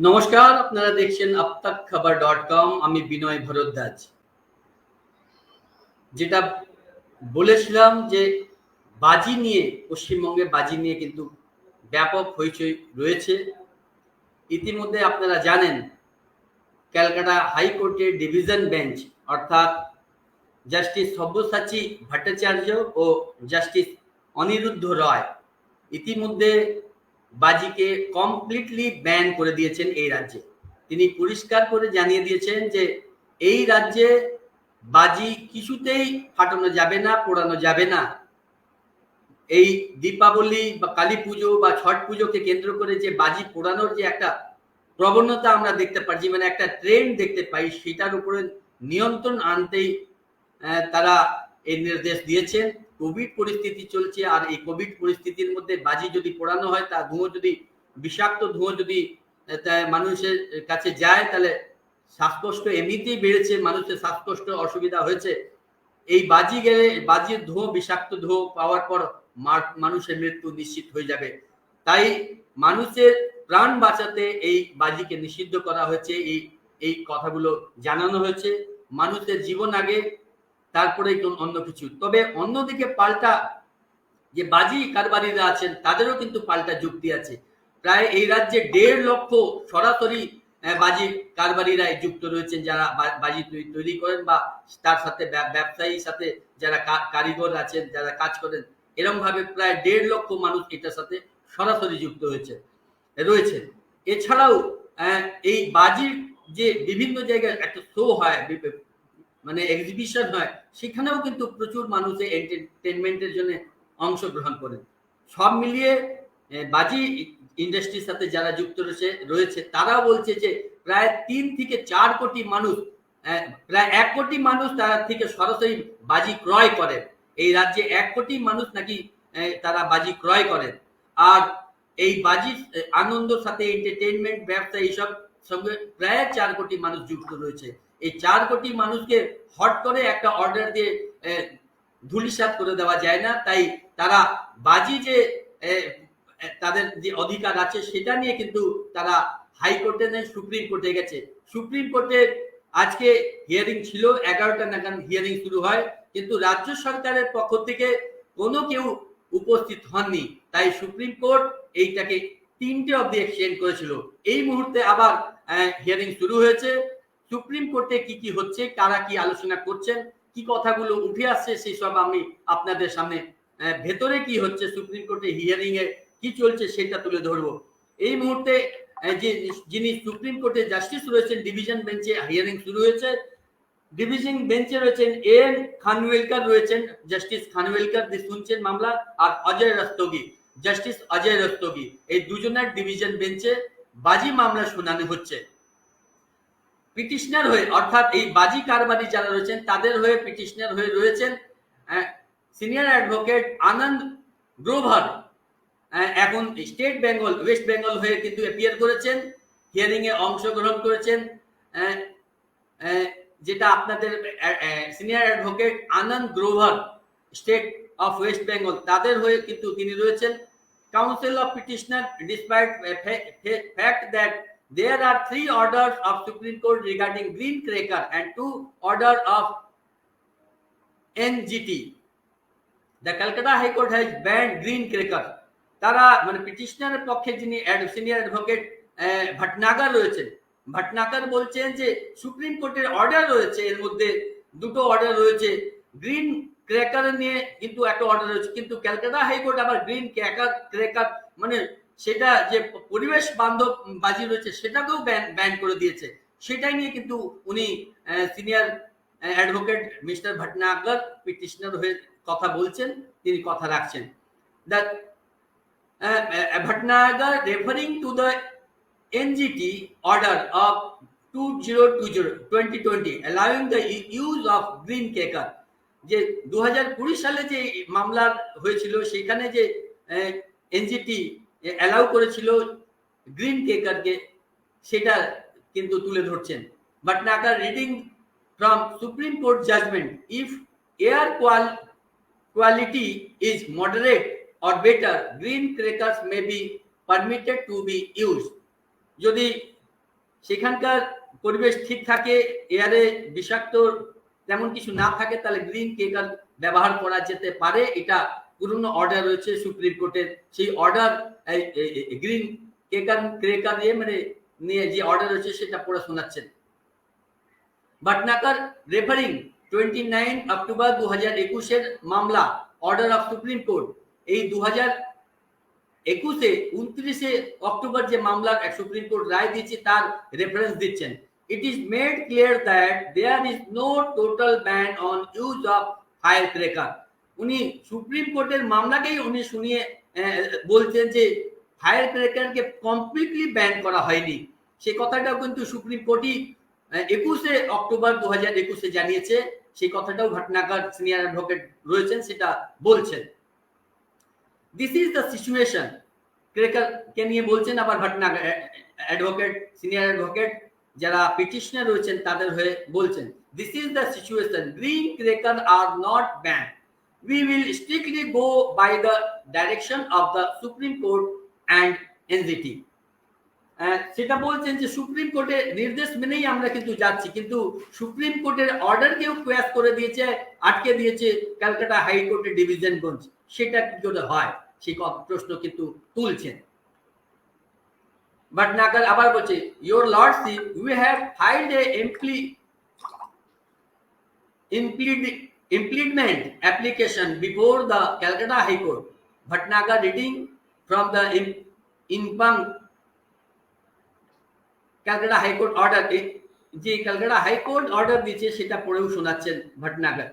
নমস্কার, আপনারা দেখছেন abtakhabar.com। আমি বিনয় ভরদ্বাজ। যেটা বলেছিলাম যে বাজি নিয়ে, পশ্চিমবঙ্গে বাজি নিয়ে কিন্তু ব্যাপক হইচই রয়েছে। ইতিমধ্যে আপনারা জানেন ক্যালকাটা হাইকোর্টের ডিভিশন বেঞ্চ অর্থাৎ জাস্টিস সব্যসাচী ভট্টাচার্য ও জাস্টিস অনিরুদ্ধ রায় ইতিমধ্যে বাজিকে কমপ্লিটলি ব্যান করে দিয়েছেন এই রাজ্যে। তিনি পরিষ্কার করে জানিয়ে দিয়েছেন যে এই রাজ্যে বাজি কিছুতেই ফাটানো যাবে না, পোড়ানো যাবে না। এই দীপাবলি বা কালী পুজো বা ছট পুজোকে কেন্দ্র করে যে বাজি পোড়ানোর যে একটা প্রবণতা আমরা দেখতে পাচ্ছি, মানে একটা ট্রেন্ড দেখতে পাই, সেটার উপরে নিয়ন্ত্রণ আনতেই তারা এই নির্দেশ দিয়েছেন। কোভিড পরিস্থিতি চলছে, আর এই কোভিড পরিস্থিতির মধ্যে বাজি যদি পোড়ানো হয়, তা ধোঁয়া যদি বিষাক্ত ধোঁয়া যদি মানুষের কাছে যায়, তাহলে শ্বাসকষ্ট এমনিতেই বেড়েছে, মানুষের শ্বাসকষ্ট অসুবিধা হয়েছে। এই বাজি গেলে বাজির ধোঁয়া, বিষাক্ত ধোঁয়া পাওয়ার পর মানুষের মৃত্যু নিশ্চিত হয়ে যাবে। তাই মানুষের প্রাণ বাঁচাতে এই বাজিকে নিষিদ্ধ করা হয়েছে। এই কথাগুলো জানানো হয়েছে। মানুষের জীবন আগে, তারপরে অন্য কিছু। তবে অন্যদিকে পাল্টা যে বাজি কারবারিরা আছেন, তাদেরও কিন্তু পাল্টা যুক্তি আছে। প্রায় এই রাজ্যে 1.5 লক্ষ সরাসরি বাজি কারবারিরা যুক্ত রয়েছেন, যারা বাজি তৈরি করেন বা তার সাথে ব্যবসায়ীর সাথে যারা কারিগর আছেন, যারা কাজ করেন, এরকম ভাবে প্রায় 1.5 লক্ষ মানুষ এটার সাথে সরাসরি যুক্ত রয়েছে। এছাড়াও এই বাজির যে বিভিন্ন জায়গায় একটা শো হয়, মানে এক্সিবিশন হয়, সেখানেও কিন্তু প্রচুর মানুষ এন্টারটেনমেন্টের জন্য অংশগ্রহণ করেন। সব মিলিয়ে বাজি ইন্ডাস্ট্রির সাথে যারা যুক্ত রয়েছে তারাও বলছে যে প্রায় 3 থেকে 4 কোটি মানুষ, প্রায় 1 কোটি মানুষ তারা থেকে সরাসরি বাজি ক্রয় করে। এই রাজ্যে 1 কোটি মানুষ নাকি তারা বাজি ক্রয় করেন। আর এই বাজি আনন্দর সাথে এন্টারটেনমেন্ট, ব্যবসা, এইসব সঙ্গে প্রায় 4 কোটি মানুষ যুক্ত রয়েছে। এই 4 কোটি মানুষকে হট করে একটা অর্ডার দিয়ে ধুলিসাৎ করে দেওয়া যায় না। তাই তারা বাজি যে তাদের যে অধিকার আছে সেটা নিয়ে কিন্তু তারা হাইকোর্টে নেই, সুপ্রিম কোর্টে গেছে। সুপ্রিম কোর্টে আজকে হিয়ারিং ছিল, 11টা নাগাদ হিয়ারিং শুরু হয়, কিন্তু রাজ্য সরকারের পক্ষ থেকে কোনো কেউ উপস্থিত হননি। তাই সুপ্রিম কোর্ট এইটাকে 3টে অবধি এক্সটেন্ড করেছিল। এই মুহূর্তে আবার হিয়ারিং শুরু হয়েছে। সুপ্রিম কোর্টে কি কি হচ্ছে, কারা কি আলোচনা করছেন, কি কথাগুলো উঠে আসছে, সেই সব আমি আপনাদের সামনে ভেতরে কি হচ্ছে, সুপ্রিম কোর্টে হিয়ারিং এ কি চলছে সেটা তুলে ধরবো। এই মুহূর্তে যে যিনি সুপ্রিম কোর্টে জাস্টিস রয়েছেন, ডিভিশন বেঞ্চে হিয়ারিং শুরু হয়েছে। ডিভিশন বেঞ্চে রয়েছেন এন খানওয়েলকার, রয়েছেন জাস্টিস খানওয়েলকার শুনছেন মামলা, আর অজয় রস্তোগি, জাস্টিস অজয় রস্তোগি, এই দুজনের ডিভিশন বেঞ্চে বাজি মামলা শুনানি হচ্ছে। পিটিশনার হয়ে, অর্থাৎ এই বাজি কারবারি যারা রয়েছেন তাদের হয়ে পিটিশনার হয়ে রয়েছেন সিনিয়র অ্যাডভোকেট আনন্দ গ্রোভার। এখন স্টেট বেঙ্গল, ওয়েস্ট বেঙ্গল হয়ে কিন্তু অ্যাপিয়ার করেছেন, হিয়ারিং এ অংশগ্রহণ করেছেন। যেটা আপনাদের senior advocate Anand Grover, state of West Bengal, তাদের হয়ে কিন্তু তিনি রয়েছেন। Counsel of petitioner, despite fact that there are 3 orders of Supreme Court regarding green cracker and 2 order of NGT, the Calcutta High Court has banned green cracker. তারা মানে পিটিশনারের পক্ষে যিনি senior advocate ভটনাগর রয়েছেন, ভটনাগর বলছেন যে সুপ্রিম কোর্টের অর্ডার রয়েছে, এর মধ্যে 2টো অর্ডার রয়েছে। গ্রিন ক্র্যাকার নিয়ে কিন্তু একটা অর্ডার রয়েছে, কিন্তু ক্যালকাটা হাইকোর্ট আবার গ্রিন ক্র্যাকার মানে সেটা যে পরিবেশ বান্ধব বাজি রয়েছে সেটাকেও ব্যান করে দিয়েছে। সেটাই নিয়ে কিন্তু উনি সিনিয়র অ্যাডভোকেট মিস্টার ভটনাগর পিটিশনার হয়ে কথা বলছেন, তিনি কথা রাখছেন। That Bhatnagar referring to the NGT order of 2020 allowing the use of green cracker, যে 2020 সালে যে মামলা হয়েছিল সেখানে যে এনজিটি অ্যালাউ করেছিল গ্রিন ক্রেকারকে, সেটা কিন্তু তুলে ধরছেন। Bhatnagar reading from Supreme Court judgment, if air quality is moderate or better, green crackers may be permitted to be used. যদি সেখানকার পরিবেশ ঠিক থাকে, এয়ারে বিষাক্ত তেমন কিছু না থাকে, তাহলে গ্রিন ক্রেকার ব্যবহার করা যেতে পারে। এটা পুরনো অর্ডার রয়েছে সুপ্রিম কোর্টের, সেই অর্ডার গ্রিন ক্রেকার নিয়ে যে অর্ডার রয়েছে সেটা পড়ে শোনাচ্ছেন। ভটনাগর রেফারিং 29 অক্টোবর 2021 মামলা অর্ডার অফ সুপ্রিম কোর্ট, এই 2021 29 অক্টোবর যে মামলার সুপ্রিম কোর্ট রায় দিয়েছে তার রেফারেন্স দিচ্ছেন। It is made clear that there is no total ban on use of fire cracker. উনি সুপ্রিম কোর্টের মামলাকেই উনি শুনিয়ে বলছেন যে ফায়ার ক্রেকারকে কমপ্লিটলি ব্যান করা হয়নি। সেই কথাটাও কিন্তু সুপ্রিম কোর্টই 21 অক্টোবর 2021 জানিয়েছে। সেই কথাটাও ভটনাগর সিনিয়র অ্যাডভোকেট রয়েছেন সেটা বলছেন। This is the situation, cracker কে নিয়ে বলছেন আবার ভটনাগর অ্যাডভোকেট, সিনিয়র অ্যাডভোকেট যারা পিটিশনার রয়েছেন তাদের হয়ে বলছেন, this is the situation, green cracker are not ban, we will strictly go by the direction of the Supreme Court and NGT। সেটা বলছেন যে সুপ্রিম কোর্টের নির্দেশ মেনেই আমরা কিন্তু যাচ্ছি, কিন্তু সুপ্রিম কোর্টের অর্ডারকেও কোয়াশ করে দিয়েছে, আটকে দিয়েছে ক্যালকাটা হাইকোর্টের ডিভিশন বেঞ্চ। সেটা কি করে হয় সেই প্রশ্ন কিন্তু তুলছেন। ভটনাগর আবার বলছে, your lordship we have ফাইলড A implement application before the Calcutta High Court। Bhatnagar reading from the impung Calcutta High Court order, যে ক্যালকাটা হাইকোর্ট অর্ডার দিয়েছে সেটা পড়েও শোনাচ্ছেন ভটনাগর।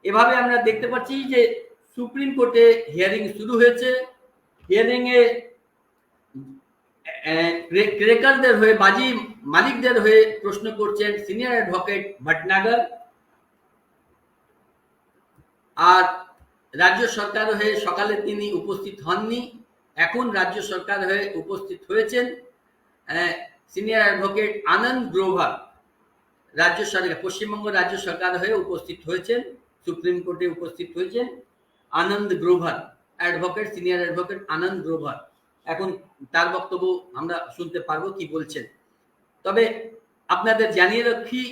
এভাবে আমরা দেখতে পাচ্ছি যে সুপ্রিম কোর্টে হিয়ারিং শুরু হয়েছে। হিয়ারিং এ ক্রেকারদের হয়ে, বাজি মালিকদের হয়ে প্রশ্ন করছেন সিনিয়র অ্যাডভোকেট ভটনাগর, আর রাজ্য সরকার হয়ে সকালে তিনি উপস্থিত হননি, এখন রাজ্য সরকার হয়ে উপস্থিত হয়েছেন সিনিয়র অ্যাডভোকেট আনন্দ গ্রোভার। রাজ্য সরকার, পশ্চিমবঙ্গ রাজ্য সরকার হয়ে উপস্থিত হয়েছেন, সুপ্রিম কোর্টে উপস্থিত হয়েছেন আনন্দ Grover, advocate, senior advocate Anand Grover. এখন তার বক্তব্য আমরা শুনতে পারবো কি বলছেন। তবে আপনাদের জানিয়ে রাখি,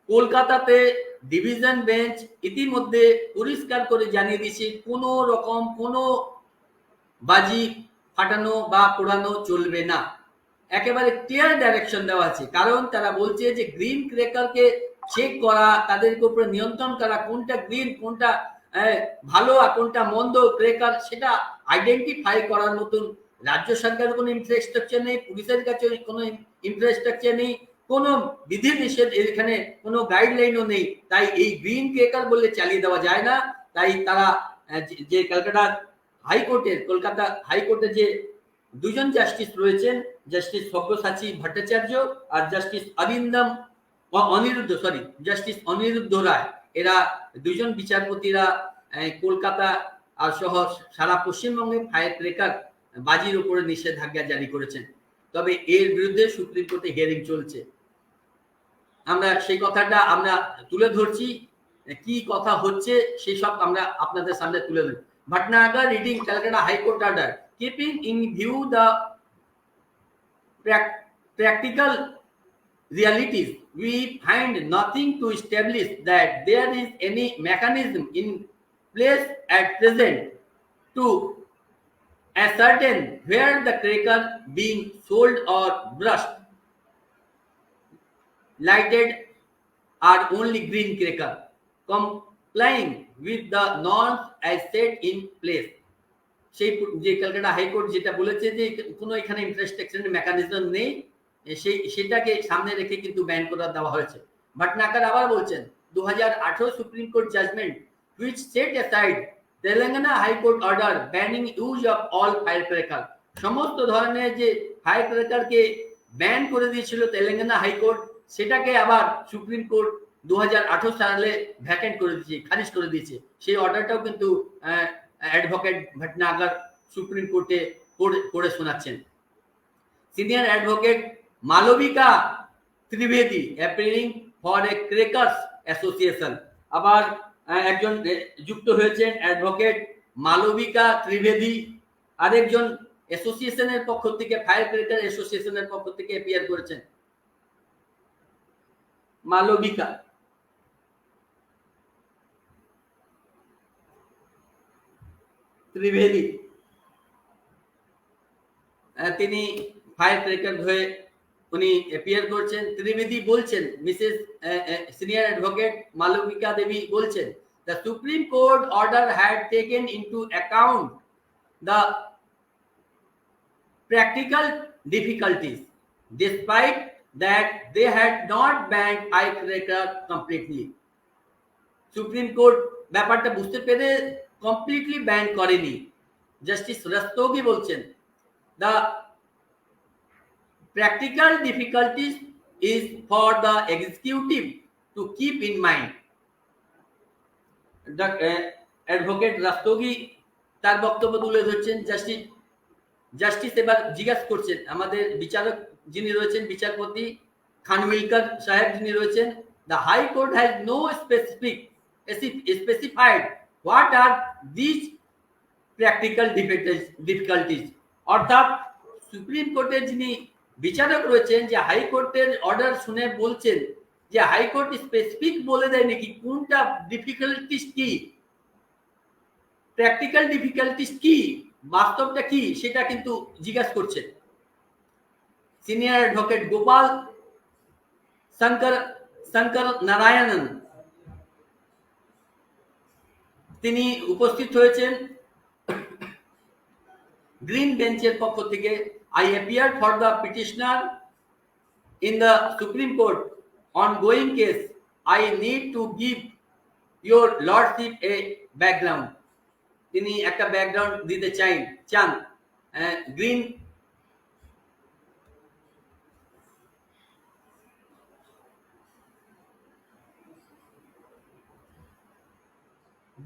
কলকাতাতে ডিভিশন বেঞ্চ ইতিমধ্যে পরিষ্কার করে জানিয়ে দিয়েছে কোনো রকম কোনো বাজি ফাটানো বা পোড়ানো চলবে না, একেবারে ক্লিয়ার ডাইরেকশন দেওয়া আছে। কারণ তারা বলছে যে গ্রিন ক্রেকারকে চেক করা, তাদেরকে উপরে নিয়ন্ত্রণ করা, কোনটা গ্রিন, কোনটা ভালো আর কোনটা মন্দ ক্রেকার, সেটা আইডেন্টিফাই করার মতন রাজ্য সরকারের কোনো ইনফ্রাস্ট্রাকচার নেই, পুলিশের কাছে কোনো ইনফ্রাস্ট্রাকচার নেই, কোনো বিধি নিষেধ এখানে কোনো গাইডলাইনও নেই। তাই এই গ্রিন ক্রেকার বলে চালিয়ে দেওয়া যায় না। তাই তারা যে কলকাতা হাইকোর্টের যে দুজন জাস্টিস রয়েছেন, জাস্টিস সব্যসাচী ভট্টাচার্য আর জাস্টিস অনিরুদ্ধ রায়, এরা দুজন বিচারপতিরা কলকাতা আর সহ সারা পশ্চিমবঙ্গে ফায়ার ক্রেকার বাজির উপরে নিষেধাজ্ঞা জারি করেছেন। তবে এর বিরুদ্ধে সুপ্রিম কোর্টে হিয়ারিং চলছে। আমরা সেই কথাটা আমরা তুলে ধরছি, কি কথা হচ্ছে সেই সব আমরা আপনাদের সামনে তুলে ধরি। Bhatnagar reading Calcutta High Court order, keeping in view the practical realities, we find nothing to establish that there is any mechanism in place at present to ascertain where the cracker being sold or brushed lighted are only green cracker, complying with the norms as set in place। সেই যে Kolkata high court যেটা বলেছে যে কোনো এখানে infrastructure mechanism নেই, সেটাকে সামনে রেখে কিন্তু ব্যান করে দেওয়া হয়েছে। ভটনাগর আবার বলছেন 2018 supreme court judgment which set aside Telangana high court order banning use of all fire cracker, সমস্ত ধরনের যে ফায়ার ক্রেকারকে ব্যান করে দিয়েছিল তেলেঙ্গানা হাইকোর্ট, সেটাকে আবার সুপ্রিম কোর্ট 2018 সালে ভ্যাকেন্ট করে দিয়েছে, খারিজ করে দিয়েছে। সেই অর্ডারটাও কিন্তু অ্যাডভোকেট ভটনাগর সুপ্রিম কোর্টে পড়ে শোনাচ্ছেন। Senior advocate Malavika Trivedi appearing for a crackers association, আবার একজন যুক্ত হয়েছেন অ্যাডভোকেট মালবিকা ত্রিবেদী, আরেকজন অ্যাসোসিয়েশনের পক্ষ থেকে, ফায়ার ক্র্যাকার অ্যাসোসিয়েশনের পক্ষ থেকে অ্যাপিয়ার করেছেন মালবিকা। ত্রিবেদী তিনি ফায়ার ক্র্যাকার হয়ে উনি অ্যাপিয়ার করছেন। ত্রিবেদী বলছেন, মিসেস সিনিয়র অ্যাডভোকেট মালবিকা দেবী বলছেন, the Supreme Court order had taken into account the practical difficulties. Despite that, they had not banned firecracker completely. Supreme court ব্যাপারটা বুঝতে পেরে কমপ্লিটলি ব্যান করেনি। জাস্টিস রস্তোগি বলছেন, the practical difficulties is for the executive to keep in mind. Advocate Rastogi তার বক্তব্য তুলে ধরছেন। Justice এবার জিজ্ঞাসা করছেন আমাদের বিচারক যিনি রয়েছেন, বিচারপতি খানউইলকার সাহেব যিনি রয়েছেন, the high court has no specified what are these practical difficulties. অর্থাৎ সুপ্রিম কোর্টের যিনি বিচারক রয়েছেন, যে হাইকোর্টের অর্ডার শুনে বলছেন যে হাইকোর্ট স্পেসিফিক বলে দেয় নাকি কোনটা ডিফিকাল্টিস কি, প্র্যাকটিক্যাল ডিফিকাল্টিস কি, বাস্তবটা কি, সেটা কিন্তু জিজ্ঞাসা করছেন। সিনিয়র অ্যাডভোকেট গোপাল শঙ্কর নারায়ণন তিনি উপস্থিত হয়েছেন গ্রিন বেঞ্চের পক্ষ থেকে। I appeared for the petitioner in the Supreme Court ongoing case. I need to give your lordship a background. তিনি একটা ব্যাকগ্রাউন্ড দিতে চান।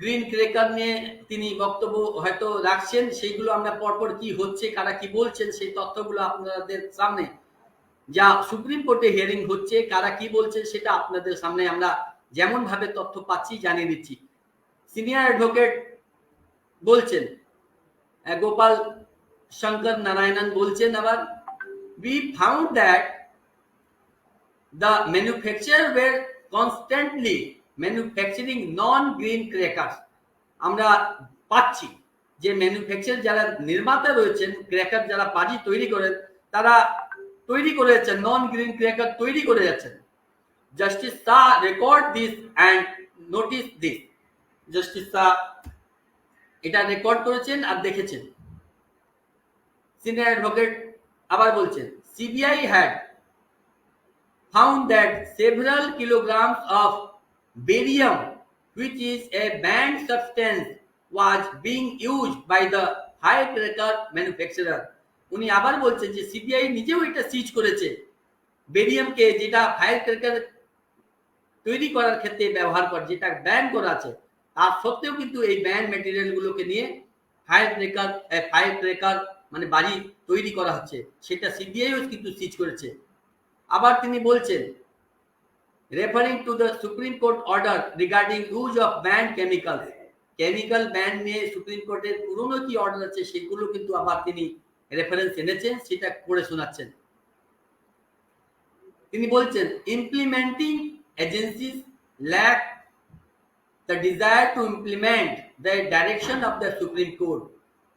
গ্রিন ক্র্যাকার নিয়ে তিনি বক্তব্য হয়তো রাখছেন, সেইগুলো আমরা পরপর কি হচ্ছে, কারা কি বলছেন, সেই তথ্যগুলো আপনাদের সামনে, যা সুপ্রিম কোর্টে হিয়ারিং হচ্ছে, কারা কি বলছে সেটা আপনাদের সামনে আমরা যেমন ভাবে তথ্য পাচ্ছি জানিয়ে দিচ্ছি। সিনিয়র অ্যাডভোকেট বলছেন, গোপাল শঙ্কর নারায়ণন বলছেন আবার, we found that the manufacturer were constantly manufacturing non-green crackers. আমরা পাচ্ছি যে ম্যানুফ্যাকচার যারা নির্মাতা রয়েছেন, ক্র্যাকার যারা বাজি তৈরি করেন, তারা তৈরি করে যাচ্ছেন নন গ্রিন ক্র্যাকার তৈরি করে যাচ্ছেন। Justice Shah record this and notice this. Justice Shah এটা রেকর্ড করেছেন আর দেখেছেন। সিনিয়র অ্যাডভোকেট আবার বলছেন, CBI had found that several kilograms of barium, which is a banned substance, was being used by the firecracker manufacturer. উনি আবার বলছেন যে সিবিআই নিজেও এটা সিজ করেছে বেরিয়ামকে, যেটা ফায়ার ক্র্যাকার তৈরি করার ক্ষেত্রে ব্যবহার করে, যেটা ব্যান করা আছে, তার সত্ত্বেও কিন্তু এই ব্যান ম্যাটেরিয়াল গুলোকে নিয়ে ফায়ার ক্র্যাকার মানে বাজি তৈরি করা হচ্ছে, সেটা সিবিআইও কিন্তু সিজ করেছে। আবার তিনি বলছেন, referring to the Supreme Court order regarding use of banned chemical, chemical ban নিয়ে সুপ্রিম কোর্টের পুরনো কি অর্ডার আছে সেগুলো কিন্তু আবার তিনি রেফারেন্স এনেছেন, সেটা করে শোনাচ্ছেন। তিনি বলছেন, implementing agencies lack the desire to implement the direction of the Supreme Court.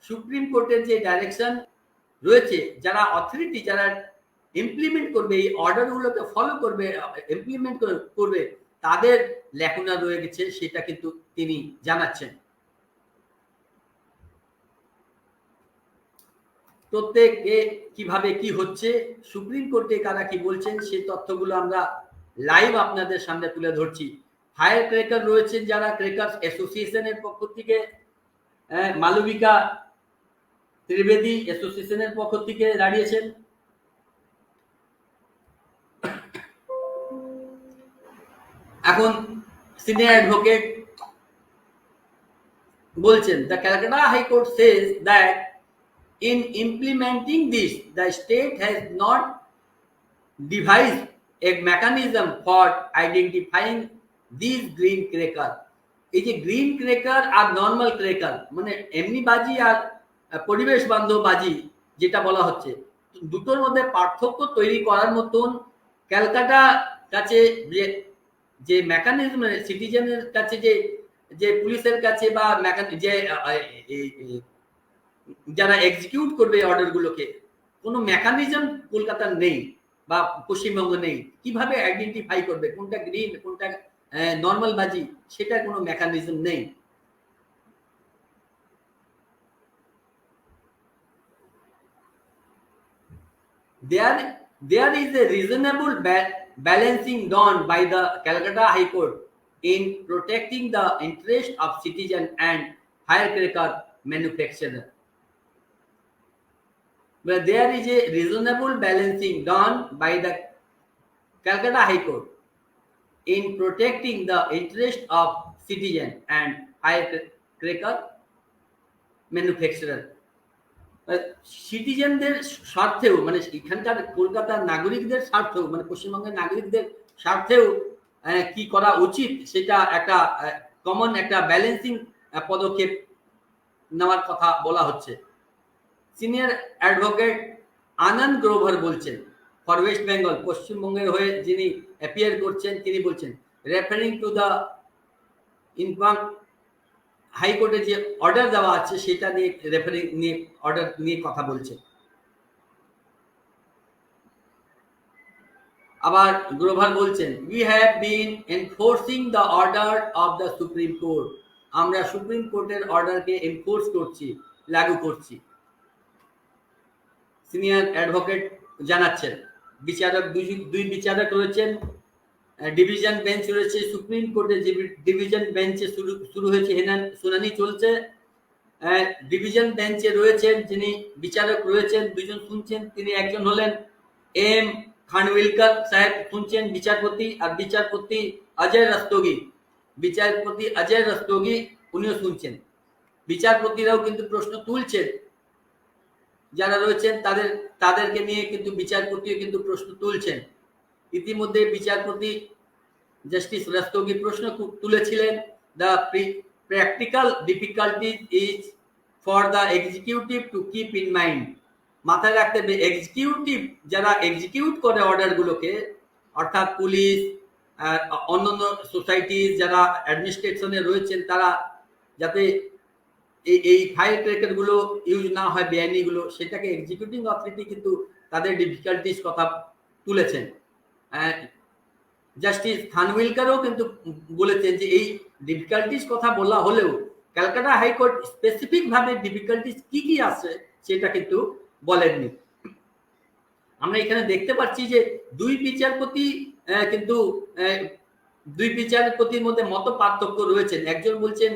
Supreme কোর্টের যে ডাইরেকশন রয়েছে, যারা অথরিটি যারা ইমপ্লিমেন্ট করবে, এই অর্ডারগুলোকে ফলো করবে, ইমপ্লিমেন্ট করবে, তাদের ল্যাকুনা রয়ে গেছে, সেটা কিন্তু তিনি জানাচ্ছেন। প্রত্যেকে কিভাবে কি হচ্ছে, সুপ্রিম কোর্টে কারা কি বলছেন, সেই তথ্যগুলো আমরা লাইভ আপনাদের সামনে তুলে ধরছি। ফায়ার ক্র্যাকার রয়েছেন যারা, ক্র্যাকার্স অ্যাসোসিয়েশনের পক্ষ থেকে মালবিকা ত্রিবেদী অ্যাসোসিয়েশনের পক্ষ থেকে দাঁড়িয়েছেন। এখন সিনিয়র অ্যাডভোকেট বলছেন, the Calcutta high court says that in implementing this, the state has not devised a mechanism for identifying these green cracker. এই যে গ্রিন ক্র্যাকার আর নর্মাল ক্র্যাকার, মানে এমনি বাজি আর পরিবেশ বান্ধব বাজি যেটা বলা হচ্ছে, দুটোর মধ্যে পার্থক্য তৈরি করার মতন ক্যালকাটা কাছে যে মেকানিজম, সিটিজেনের কাছে যে যে পুলিশের কাছে বা যে যারা এক্সিকিউট করবে অর্ডার গুলোকে, কোনো মেকানিজম কলকাতার নেই বা পশ্চিমবঙ্গ নেই। কিভাবে আইডেন্টিফাই করবে কোনটা গ্রিন কোনটা নর্মাল বাজি, সেটা কোনো মেকানিজম নেই। There is a reasonable balancing done by the Calcutta High Court in protecting the interest of citizen and firecracker manufacturer. But there is a reasonable balancing done by the Calcutta High Court in protecting the interest of citizen and firecracker manufacturer. সিটিজেনদের স্বার্থেও, মানে এখানকার কলকাতার নাগরিকদের স্বার্থেও, মানে পশ্চিমবঙ্গের নাগরিকদের স্বার্থেও কি করা উচিত, সেটা একটা কমন একটা ব্যালেন্সিং পদক্ষেপ নেওয়ার কথা বলা হচ্ছে। সিনিয়র অ্যাডভোকেট আনন্দ গ্রোভার বলছেন, ফর ওয়েস্ট বেঙ্গল, পশ্চিমবঙ্গের হয়ে যিনি অ্যাপিয়ার করছেন, তিনি বলছেন, রেফারিং টু দ্য ইনকাম হাইকোর্টে যে অর্ডার দেওয়া আছে সেটা নিয়ে, রেফারিং নিয়ে, অর্ডার নিয়ে কথা বলছে। আবার গ্রোভার বলছেন, we have been enforcing the order of the Supreme court, আমরা সুপ্রিম কোর্টের অর্ডারকে এনফোর্স করছি, লাগু করছি। সিনিয়র অ্যাডভোকেট জানাচ্ছেন, বিচারক দুই বিচারক রয়েছেন, ডিভিশন বেঞ্চ রয়েছে, সুপ্রিম কোর্টে যে ডিভিশন বেঞ্চে শুরু হয়েছে শুনানি চলছে। ডিভিশন বেঞ্চে রয়েছেন যিনি বিচারক রয়েছেন, দুজন শুনছেন, তিনি একজন হলেন এম খানওয়ালকর সাহেব শুনছেন বিচারপতি, আর বিচারপতি অজয় রস্তোগি, বিচারপতি অজয় রস্তোগি উনিও শুনছেন। বিচারপতিরাও কিন্তু প্রশ্ন তুলছেন, যারা রয়েছেন তাদেরকে নিয়ে কিন্তু বিচারপতিও কিন্তু প্রশ্ন তুলছেন। ইতিমধ্যে বিচারপতি জাস্টিস রস্তোগি প্রশ্ন তুলেছিলেন, the practical difficulties is for the executive to keep in mind, মাথায় রাখতে হবে এক্সিকিউটিভ যারা এক্সিকিউট করে অর্ডার গুলোকে, অর্থাৎ পুলিশ, অন্যান্য সোসাইটি যারা অ্যাডমিনিস্ট্রেশনে রয়েছেন, তারা যাতে এই ফায়ার ক্র্যাকার গুলো ইউজ না হয়, বেআইনি গুলো, সেটাকে এক্সিকিউটিং অথরিটি কিন্তু তাদের ডিফিকাল্টিস কথা তুলেছেন। জাস্টিস খানওয়ালকরও কিন্তু বলেছেন যে এই ডিফিকাল্টিস কথা বলা হলেও ক্যালকাটা হাইকোর্ট স্পেসিফিক ভাবে ডিফিকাল্টিস কি কি আছে সেটা কিন্তু বলেননি। আমরা এখানে দেখতে পাচ্ছি যে দুই বিচারপতির মধ্যে মত পার্থক্য রয়েছে। একজন বলছেন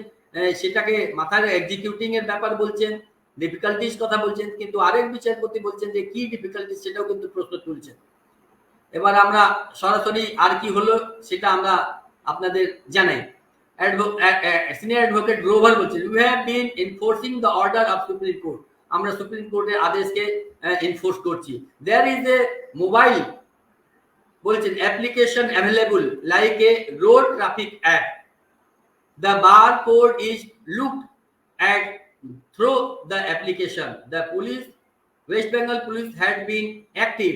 সেটাকে মাথার এক্সিকিউটিং এর ব্যাপার বলছেন, ডিফিকাল্টিস কথা বলছেন, কিন্তু আরেক বিচারপতি বলছেন যে কি ডিফিকাল্টিস সেটাও কিন্তু প্রশ্ন তুলছেন। এবার আমরা সরাসরি আর কি হলো সেটা আমরা আপনাদের জানাই। সিনিয়র অ্যাডভোকেট গ্রোভার বলছেন, we have been enforcing the order of supreme court, আমরা সুপ্রিম কোর্টের আদেশকে এনফোর্স করছি। দেয়ার ইজ এ মোবাইল, বলছেন, application available like a road traffic act, the bar code is looked at through the application, the police, West Bengal police had been active,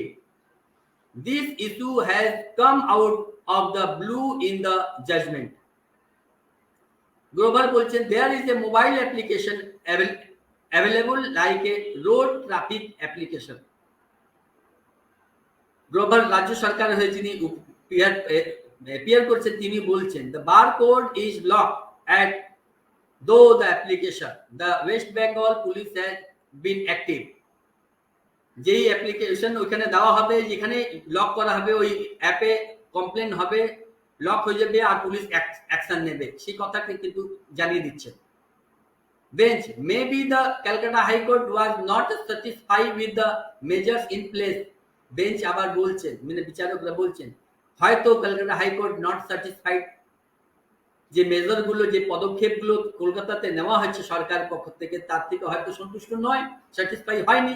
this issue has come out of the blue in the judgment. Grover bolchen, there is a mobile application available like a road traffic application. Grover রাজ্য সরকার হয়ে যিনি appear করছেন তিনি বলছেন, the barcode is locked at though the application, the West Bengal police has been active. যেই application ওইখানে দেওয়া হবে, যেখানে লক করা হবে, ওই অ্যাপে কমপ্লেন হবে, লক হয়ে যাবে আর পুলিশ অ্যাকশন নেবে, সেই কথাটা কিন্তু জানিয়ে দিচ্ছে। Bench, maybe the Calcutta high court was not satisfied with the measures in place, bench আবার বলছেন, মানে বিচারকরা বলছেন, হয়তো ক্যালকাটা হাইকোর্ট নট স্যাটিসফাইড, যে মেজারগুলো, যে পদক্ষেপগুলো কলকাতাতে নেওয়া হয়েছে সরকারের পক্ষ থেকে, তার থেকে হয়তো সন্তুষ্ট নয়, স্যাটিসফাই হয়নি।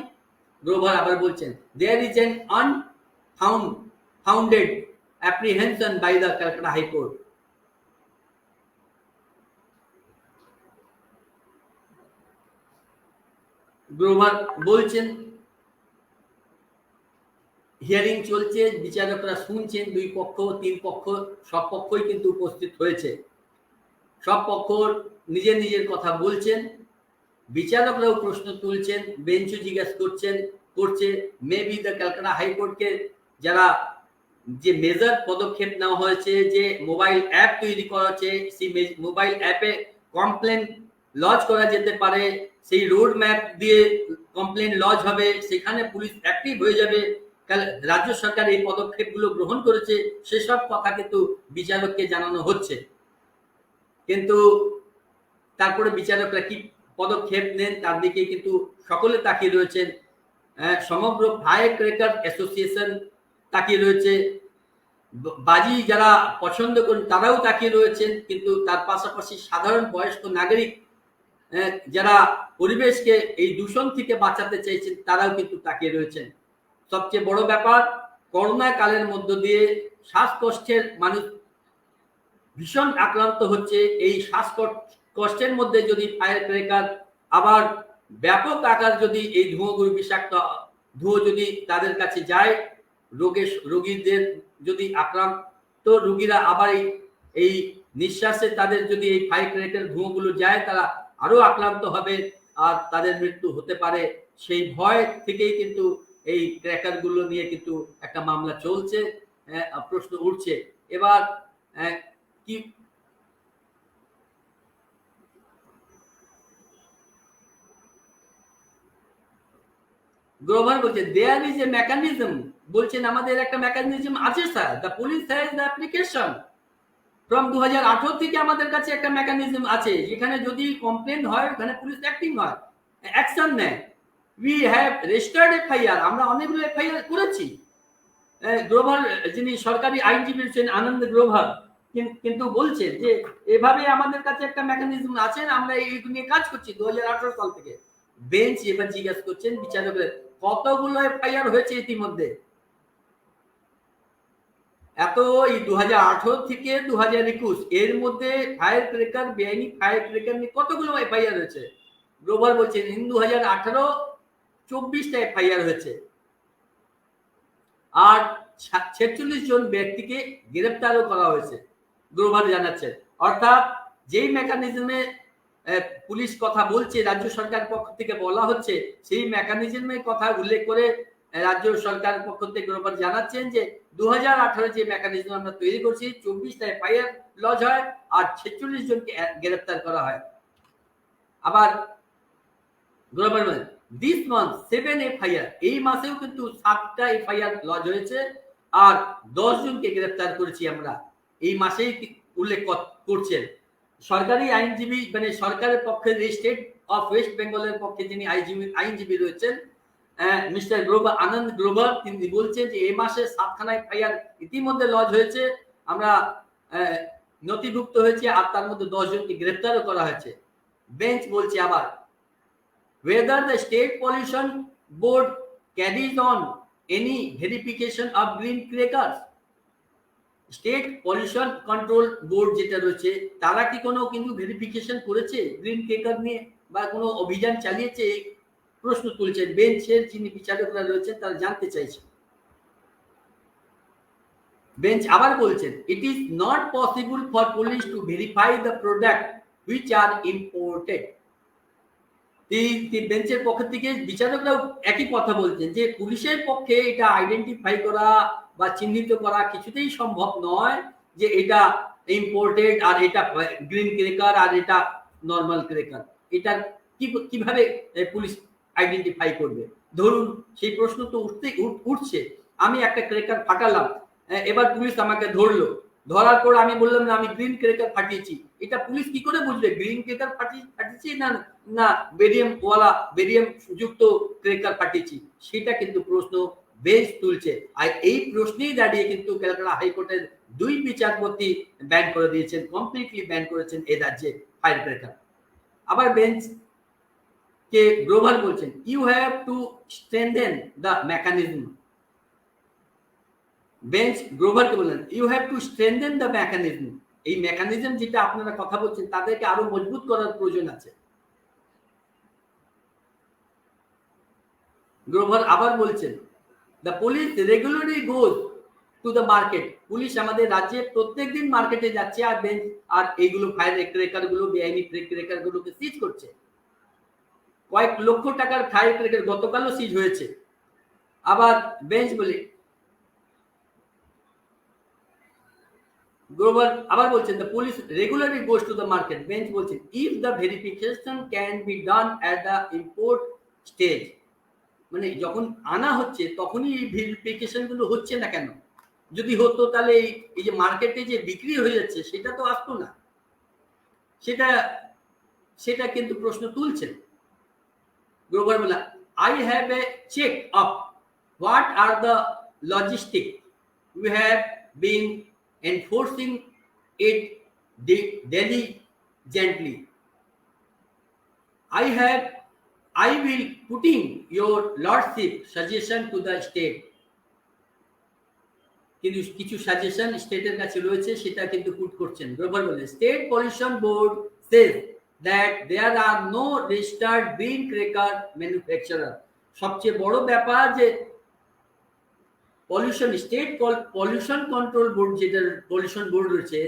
গ্রোভার আবার বলছেন, there is an unfounded apprehension by the Calcutta High Court. Grover বলছেন হিয়ারিং চলছে, বিচারকরা শুনছেন, দুই পক্ষ তিন পক্ষ সব পক্ষই কিন্তু উপস্থিত হয়েছে, সব পক্ষ নিজের নিজের কথা বলছেন, বিচারকরাও প্রশ্ন তুলছেন, বেঞ্চও জিজ্ঞাসা করছে মেবি দ্য ক্যালকাটা হাইকোর্টকে যারা যে মেজার পদক্ষেপ নেওয়া হয়েছে, যে মোবাইল অ্যাপ তৈরি করা হচ্ছে, সেই মোবাইল অ্যাপে কমপ্লেন লজ করা যেতে পারে, সেই রোড ম্যাপ দিয়ে কমপ্লেন লজ হবে, সেখানে পুলিশ অ্যাক্টিভ হয়ে যাবে, রাজ্য সরকার এই পদক্ষেপগুলো গ্রহণ করেছে, সেসব কথা কিন্তু বিচারককে জানানো হচ্ছে। কিন্তু তারপরে বিচারকরা কি পদক্ষেপ নেন তার দিকে কিন্তু সকলে তাকিয়ে রয়েছেন। সমগ্র ফায়ার ক্র্যাকার অ্যাসোসিয়েশন তাকিয়ে রয়েছে, বাজি যারা পছন্দ করেন তারাও তাকিয়ে রয়েছেন, কিন্তু তার পাশাপাশি সাধারণ বয়স্ক নাগরিক যারা পরিবেশকে এই দূষণ থেকে বাঁচাতে চাইছেন তারাও কিন্তু তাকিয়ে রয়েছেন। সবচেয়ে বড় ব্যাপার, করোনা কালের মধ্য দিয়ে শ্বাসকষ্টের মানুষ ভীষণ আক্রান্ত হচ্ছে, এই শ্বাসকষ্টের মধ্যে যদি ফায়ার ক্র্যাকার আবার ব্যাপক আকার যদি এই ধোঁয়াগুলো বিষাক্ত ধোঁয়া যদি তাদের কাছে যায়, রোগীদের যদি আক্রান্ত রোগীরা আবার এই নিঃশ্বাসে তাদের যদি এই ফায়ার ক্র্যাকার ধোঁয়াগুলো যায়, তারা আরো আক্রান্ত হবে আর তাদের মৃত্যু হতে পারে। সেই ভয় থেকেই কিন্তু এই ক্র্যাকার গুলো নিয়ে কিন্তু একটা মামলা চলছে, প্রশ্ন উঠছে। এবার কি গ্রোভার বলছে দেয়ার ইজ এ মেকানিজম, বলছেন আমাদের একটা মেকানিজম আছে sir, the police has the application from 2018 থেকে আমাদের কাছে একটা মেকানিজম আছে, যেখানে যদি কমপ্লেন হয় ওখানে পুলিশ অ্যাক্টিং হয়, অ্যাকশন নেয়। উই হ্যাভ রেজিস্টার্ড এফআইআর, আমরা অনেকগুলো এফআইআর করেছি। গ্রোভার যিনি সরকারি আইনজীবী রয়েছেন আনন্দ গ্রোভার কিন্তু বলছেন যে এভাবে আমাদের কাছে একটা মেকানিজম আছে, আমরা এই নিয়ে কাজ করছি 2018 সাল থেকে। বেঞ্চ এবার জিজ্ঞাসা করছেন বিচারকের কতগুলো এফআইআর হয়েছে ইতিমধ্যে, এত এই 2018 থেকে 2021 এর মধ্যে ফায়ার ক্র্যাকার বেআইনি ফায়ার ক্র্যাকার নিয়ে কতগুলো এফআইআর হয়েছে। গ্রোভার বলছেন ইন 2018 24টা এফআইআর হয়েছে আর 46 জন ব্যক্তিকে গ্রেফতারও করা হয়েছে, গ্রোভার জানাচ্ছেন। অর্থাৎ যেই মেকানিজমে পুলিশ কথা বলছে, রাজ্য সরকার পক্ষ থেকে বলা হচ্ছে, সেই মেকানিজমের কথা উল্লেখ করে রাজ্য সরকারের পক্ষ থেকে গ্রোভার জানাচ্ছেন যে 2018 যে মেকানিজম আমরা তৈরি করছি, 24টা এফআইআর লজ হয় আর 46 জনকে গ্রেফতার করা হয়। আবার গ্রোভার দিস মান্থ 7 এফআইআর, এই মাসেও কিন্তু 7টা এফআইআর লজ হয়েছে আর 10 জনকে গ্রেফতার করেছি আমরা, এই মাসেই উল্লেখ করছেন সরকারি আইনজীবী, মানে সরকারের পক্ষে স্টেট অফ ওয়েস্ট বেঙ্গলের পক্ষে যিনি আইনজীবী রয়েছেন মিস্টার গ্রোভার, আনন্দ গ্রোভার, তিনি বলছেন যে এই মাসে 7খানা এফআইআর ইতিমধ্যে লজ হয়েছে, আমরা নথিভুক্ত হয়েছে আর তার মধ্যে 10 জনকে গ্রেফতারও করা হয়েছে। বেঞ্চ বলছে আবার whether the state pollution board carries on any verification of green crackers, state pollution control board যেটা রয়েছে তারা কি কোনো কিন্তু ভেরিফিকেশন করেছে গ্রিন ক্র্যাকার নিয়ে বা কোনো অভিযান চালিয়েছে, প্রশ্ন তুলছেন বেঞ্চের যিনি বিচারকরা রয়েছেন তারা জানতে চাইছেন। বেঞ্চ আবার বলছেন it is not possible for police to verify the product which are imported. বেঞ্চের পক্ষ থেকে বিচারকরাও একই কথা বলছেন যে পুলিশের পক্ষে এটা আইডেন্টিফাই করা বা চিহ্নিত করা কিছুতেই সম্ভব নয় যে এটা ইম্পোর্টেড আর এটা গ্রিন ক্র্যাকার আর এটা নরমাল ক্র্যাকার, এটা কিভাবে পুলিশ আইডেন্টিফাই করবে। ধরুন সেই প্রশ্ন তো উঠছে, আমি একটা ক্র্যাকার ফাটালাম, এবার পুলিশ আমাকে ধরলো, ধরার পর আমি বললাম না আমি গ্রিন ক্র্যাকার ফাটিয়েছি, এটা পুলিশ কি করে বুঝবে গ্রিন ক্র্যাকার ফাটিয়েছি না না বেরিয়াম যুক্ত ক্র্যাকার ফাটিয়েছি, সেটা কিন্তু প্রশ্ন বেঞ্চ তুলছে। আর এই প্রশ্নেই দাঁড়িয়ে কিন্তু ক্যালকাটা হাইকোর্টের 2 বিচারপতি ব্যান করে দিয়েছেন, কমপ্লিটলি ব্যান করেছেন এই রাজ্যে ফায়ার ক্র্যাকার। আবার বেঞ্চ কে গ্রোভার বলছেন you have to strengthen the mechanism. Bench গ্রোভারকে বললেন you have to strengthen the mechanism, এই মেকানিজম যেটা আপনারা কথা বলছেন তাদেরকে আরো মজবুত করার প্রয়োজন আছে। গ্রোভার আবার বলছেন, the police regularly goes to the market. Police আমাদের রাজ্যে প্রত্যেকদিন মার্কেটে যাচ্ছে আর আর এইগুলো ফায়ার ক্রেকার গুলো, বেআইনি ক্রেকার গুলোকে সিজ করছে। কয়েক লক্ষ টাকার ফায়ার ক্রেকার গতকালও সিজ হয়েছে। আবার বেঞ্চ বলে, গ্রোভার আবার বলছেন, the police regularly goes to the market. Bench বলছেন, if the verification can be done at the import stage, মানে যখন আনা হচ্ছে তখনই এই ভেরিফিকেশন গুলো হচ্ছে না কেন? যদি হতো তাহলে এই যে মার্কেটে যে বিক্রি হয়ে যাচ্ছে সেটা তো আসতো না। সেটা সেটা কিন্তু প্রশ্ন তুলছেন। গ্রোভার বলে, I have a check up what are the logistic, we have been enforcing it diligently. I will putting your lordship suggestion to the state. কিন্তু কিছু সাজেশন স্টেটের কাছে রয়েছে, সেটা কিন্তু পুট করছেন। গ্রোভার বলে, state pollution board says that there are no registered green cracker manufacturer. সবচেয়ে বড় ব্যাপার যে pollution state pollution control board, যেটা পলিউশন বোর্ড রয়েছে,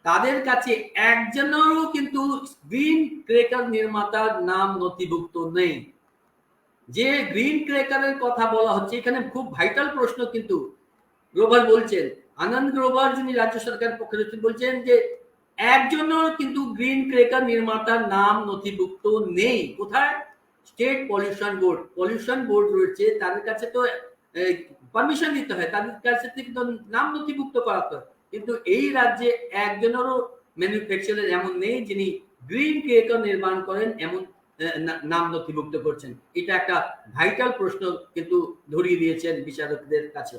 তাদের কাছে একজনেরও কিন্তু গ্রিন ক্রেকার নির্মাতার নাম নথিভুক্ত নেই। যে গ্রিন ক্রেকারের কথা বলা হচ্ছে এখানে খুব ভাইটাল প্রশ্ন, কিন্তু গ্রোভার বলছেন, আনন্দ গ্রোভার যিনি রাজ্য সরকারের পক্ষে রয়েছেন বলছেন যে একজনও কিন্তু গ্রিন ক্রেকার নির্মাতার নাম নথিভুক্ত নেই। কোথায়? State pollution board. Pollution board রয়েছে, তাদের কাছে তো পারমিশন দিতে হয়, তাদের কাছে থেকে তো নাম নথিভুক্ত করাতে হয়। কিন্তু এই রাজ্যে একজনেরও ম্যানুফ্যাকচারার এমন নেই যিনি গ্রিন ক্রেকার নির্মাণ করেন, এমন নাম নথিভুক্ত করছেন। এটা একটা ভাইটাল প্রশ্ন কিন্তু ধরিয়ে দিয়েছেন বিচারকদের কাছে।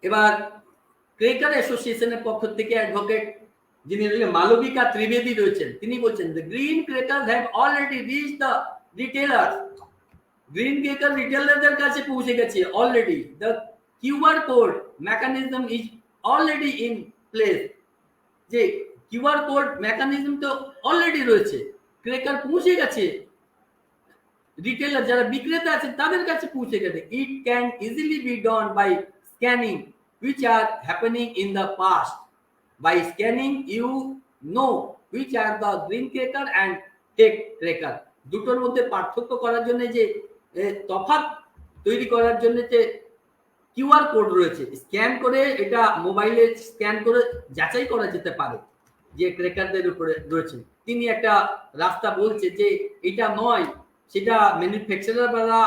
এবার ক্রেকার অ্যাসোসিয়েশনের পক্ষ থেকে অ্যাডভোকেট যিনি মালবিকা ত্রিবেদী রয়েছেন, তিনি বলছেন, the green cracker have already reach the retailers. Green cracker রিটেলারদের কাছে পৌঁছে গেছে already. The QR code mechanism is already in place. যে কিউআর কোড মেকানিজম তো অলরেডি রয়েছে, ক্রেকার পৌঁছে গেছে, রিটেলার যারা বিক্রেতা আছে তাদের কাছে পৌঁছে গেছে। It can easily be done by scanning which are happening in the past. By scanning you know which are the green cracker and fake cracker. দুটোর মধ্যে পার্থক্য করার জন্য যে তফাৎ তৈরি করার জন্য যে কিউআর কোড রয়েছে, স্ক্যান করে এটা মোবাইলে স্ক্যান করে যাচাই করা যেতে পারে যে ক্রেকারদের উপরে রয়েছে। তিনি একটা রাস্তা বলছে যে এটা নয়, সেটা ম্যানুফ্যাকচারাররা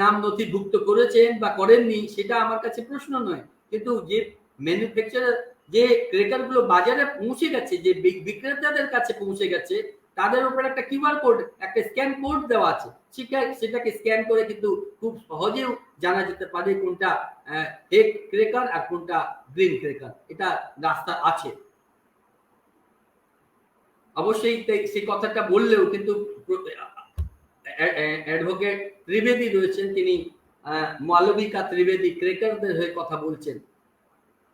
নাম নথিভুক্ত করেছেন বা করেননি সেটা আমার কাছে প্রশ্ন নয়, কিন্তু যে ম্যানুফ্যাকচারার যে ক্রেকার গুলো বাজারে পৌঁছে গেছে, যে বিক্রেতাদের কাছে পৌঁছে গেছে, তাদের উপর একটা কিউআর কোড, একটা স্ক্যান কোড দেওয়া আছে, সেটাকে স্ক্যান করে কিন্তু খুব সহজেও জানা যেতে পারে কোনটা ফেক ক্রেকার আর কোনটা গ্রিন ক্রেকার। এটা রাস্তা আছে। অবশ্যই সেই কথাটা বললেও কিন্তু অ্যাডভোকেট ত্রিবেদী রয়েছেন, তিনি মালবিকা ত্রিবেদী ক্রেকারদের হয়ে কথা বলছেন।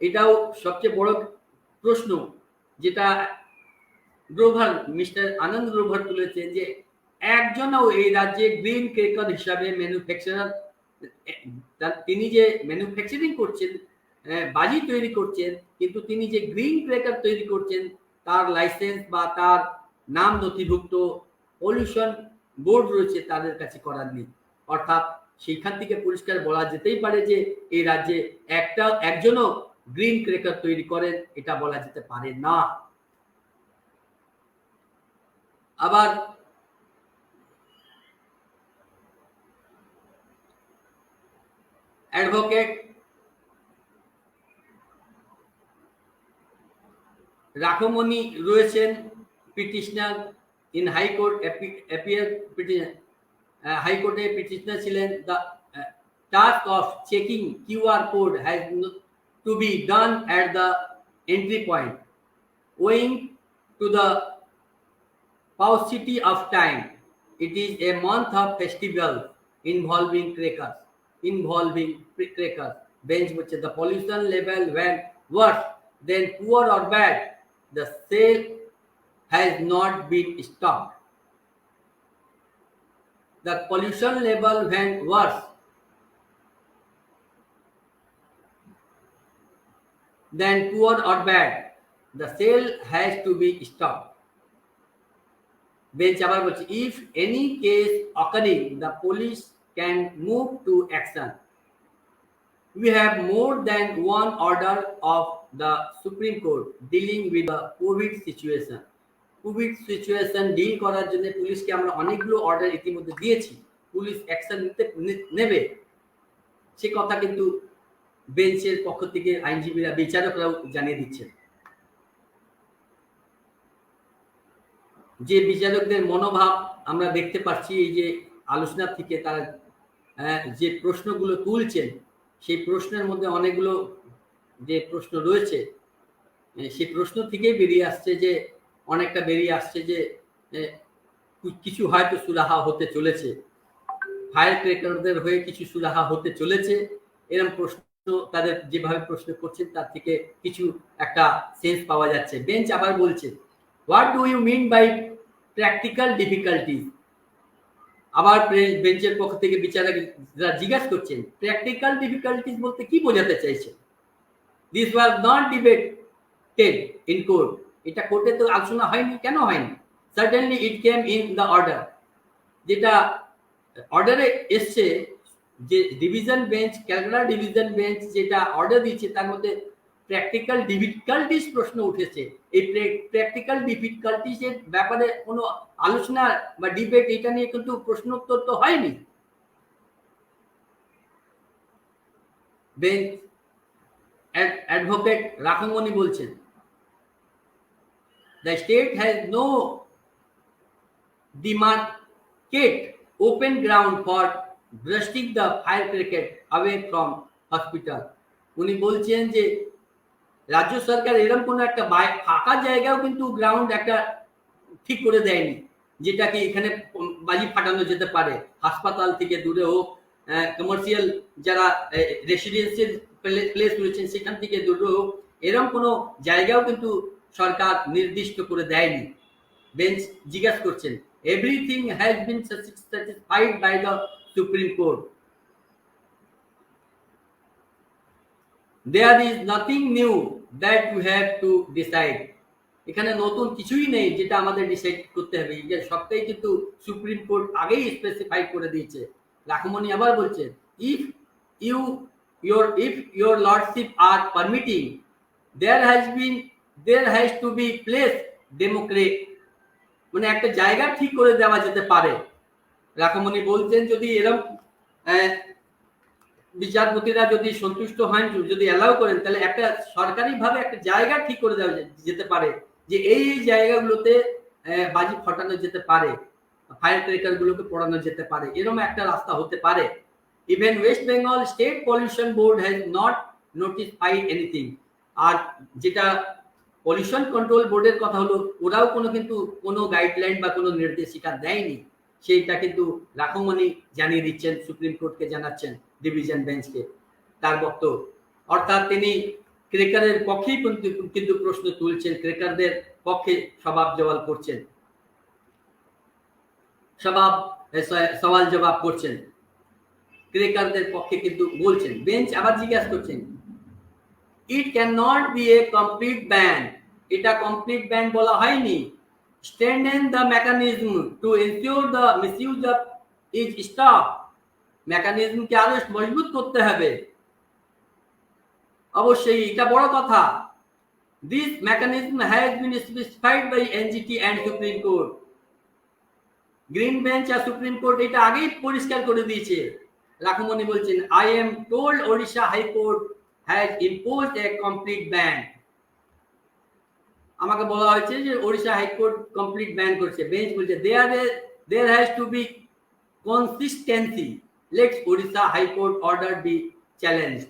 এটাও সবচেয়ে বড় প্রশ্ন যেটা গ্রোভার, মিস্টার আনন্দ গ্রোভার তুলেছেন, যে একজনও এই রাজ্যে গ্রিন ক্রেকার হিসাবে ম্যানুফ্যাকচারার, তিনি যে ম্যানুফ্যাকচারিং করছেন, বাজি তৈরি করছেন, কিন্তু তিনি যে গ্রিন ক্রেকার তৈরি করছেন তার লাইসেন্স বা তার নাম নথিভুক্ত পলিউশন বোর্ড রয়েছে তাদের কাছে করার নেই। অর্থাৎ সেইখান থেকে পরিষ্কার বলা যেতেই পারে যে এই রাজ্যে একজনও গ্রিন ক্রেকার তৈরি করেন এটা বলা যেতে পারে না। আবার অ্যাডভোকেট রাখমণি রয়েছেন, পিটিশনার ইন হাইকোর্ট, হাইকোর্টে পিটিশনার ছিলেন। The task of checking QR code has to B done at the entry point owing to the paucity of time. It is a month of festival involving crackers. Bench which the pollution level when worse than poor or bad, the sale has not been stopped. the pollution level went worse than poor or bad, the sale has to be stopped. Bench abar bolche, if any case occurring, the police can move to action. We have more than one order of the Supreme Court dealing with the COVID situation. COVID situation deal করার জন্য পুলিশকে আমরা অনেকগুলো order ইতিমধ্যে দিয়েছি, police action নেবে, সে কথা কিন্তু বেঞ্চের পক্ষ থেকে আইনজীবীরা, বিচারকরাও জানিয়ে দিচ্ছেন। যে বিচারকদের মনোভাব আমরা দেখতে পাচ্ছি এই যে আলোচনা থেকে, তারা যে প্রশ্নগুলো তুলছেন সেই প্রশ্নের মধ্যে অনেকগুলো যে প্রশ্ন রয়েছে সেই প্রশ্ন থেকেই বেরিয়ে আসছে যে অনেকটা বেরিয়ে আসছে যে কিছু হয়তো সুরাহা হতে চলেছে, ফায়ার ক্র্যাকারদের হয়ে কিছু সুরাহা হতে চলেছে, এরকম প্রশ্ন তাদের যেভাবে প্রশ্ন করছেন তার থেকে কিছু একটা সেন্স পাওয়া যাচ্ছে। বেঞ্চ আবার বলছে, what do you mean by practical difficulties? আবার বেঞ্চের পক্ষ থেকে বিচারকরা জিজ্ঞাসা করছেন, প্র্যাকটিক্যাল ডিফিকাল্টিজ বলতে কি বোঝাতে চাইছে? This was not debated in court, এটা কোর্টে তো আলোচনা হয়নি। কেন হয়নি? Certainly it came in the order, যেটা অর্ডারে এসছে, যে division bench, Calcutta division bench যেটা অর্ডার দিচ্ছে তার মধ্যে প্র্যাকটিক্যাল ডিফিকাল্টিস প্রশ্ন উঠেছে। এই প্র্যাকটিক্যাল ডিফিকাল্টিস এর ব্যাপারে কোনো আলোচনা বা ডিবেট এটা নিয়ে কিন্তু প্রশ্নোত্তর তো হয়নি। বেঞ্চ অ্যাডভোকেট রাখমনি বলছেন, the state has no demarcate open ground for brushing the firecracker away from hospital. উনি বলছেন যে রাজ্য সরকার এরকম কোনো একটা ফাঁকা জায়গাও কিন্তু গ্রাউন্ড একটা ঠিক করে দেয়নি যেটাকে এখানে বাজি ফাটানো যেতে পারে, হাসপাতাল থেকে দূরে হোক, কমার্শিয়াল যারা রেসিডেন্সিয়াল প্লেস রয়েছেন সেখান থেকে দূরে হোক, এরকম কোনো জায়গাও কিন্তু সরকার নির্দিষ্ট করে দেয়নি। বেঞ্চ জিজ্ঞাসা করছেন, everything has been satisfied by the Supreme Court, there is nothing new that you have to decide. এখানে নতুন কিছুই নেই যেটা আমাদের ডিসাইড করতে হবে, সবটাই কিন্তু সুপ্রিম কোর্ট আগেই স্পেসিফাই করে দিয়েছে। রাখমনি আবার বলছেন, if your lordship are permitting, there has to be place democrat, মানে একটা জায়গা ঠিক করে দেওয়া যেতে পারে। রাখমনি বলছেন যদি এরকম বিচারপতিরা যদি সন্তুষ্ট হন, যদি অ্যালাউ করেন, তাহলে একটা সরকারিভাবে একটা জায়গা ঠিক করে দেওয়া যেতে পারে যে এই জায়গাগুলোতে বাজি ফাটানো যেতে পারে, ফায়ার ক্র্যাকার গুলোকে পোড়ানো যেতে পারে, এরকম একটা রাস্তা হতে পারে। Even West Bengal state pollution board has not notified anything. আর যেটা পলিউশন কন্ট্রোল বোর্ডের কথা হলো, ওরাও কিন্তু কোনো গাইডলাইন বা কোনো নির্দেশিকা দেয়নি, সেইটা কিন্তু রাখমনি জানিয়ে দিচ্ছেন, সুপ্রিম কোর্টকে জানাচ্ছেন, ডিভিশন বেঞ্চকে তার বক্তব্য। অর্থাৎ তিনি ক্রেকারের পক্ষেই কিন্তু প্রশ্ন তুলছেন, ক্রেকারদের পক্ষে জবাব করছেন, সওয়াল জবাব করছেন, ক্রেকারদের পক্ষে কিন্তু বলছেন। বেঞ্চ আবার জিজ্ঞাসা করছেন, it can not be a complete ban, এটা কমপ্লিট ব্যান বলা হয়নি। Strengthen the mechanism to ensure the misuse of is stop, মেকানিজমকে আরো মজবুত করতে হবে, অবশ্যই এটা বড় কথা। This mechanism has been specified by NGT and Supreme Court. Green bench আর সুপ্রিম কোর্ট এটা আগেই পরিষ্কার করে দিয়েছে। রাখমনি বলছেন, I am told Odisha High Court has imposed a complete ban, আমাকে বলা হয়েছে যে ওড়িশা হাইকোর্ট কমপ্লিট ব্যান করছে। বেঞ্চ বলছে, there has to be consistency, let's Odisha high court order be challenged.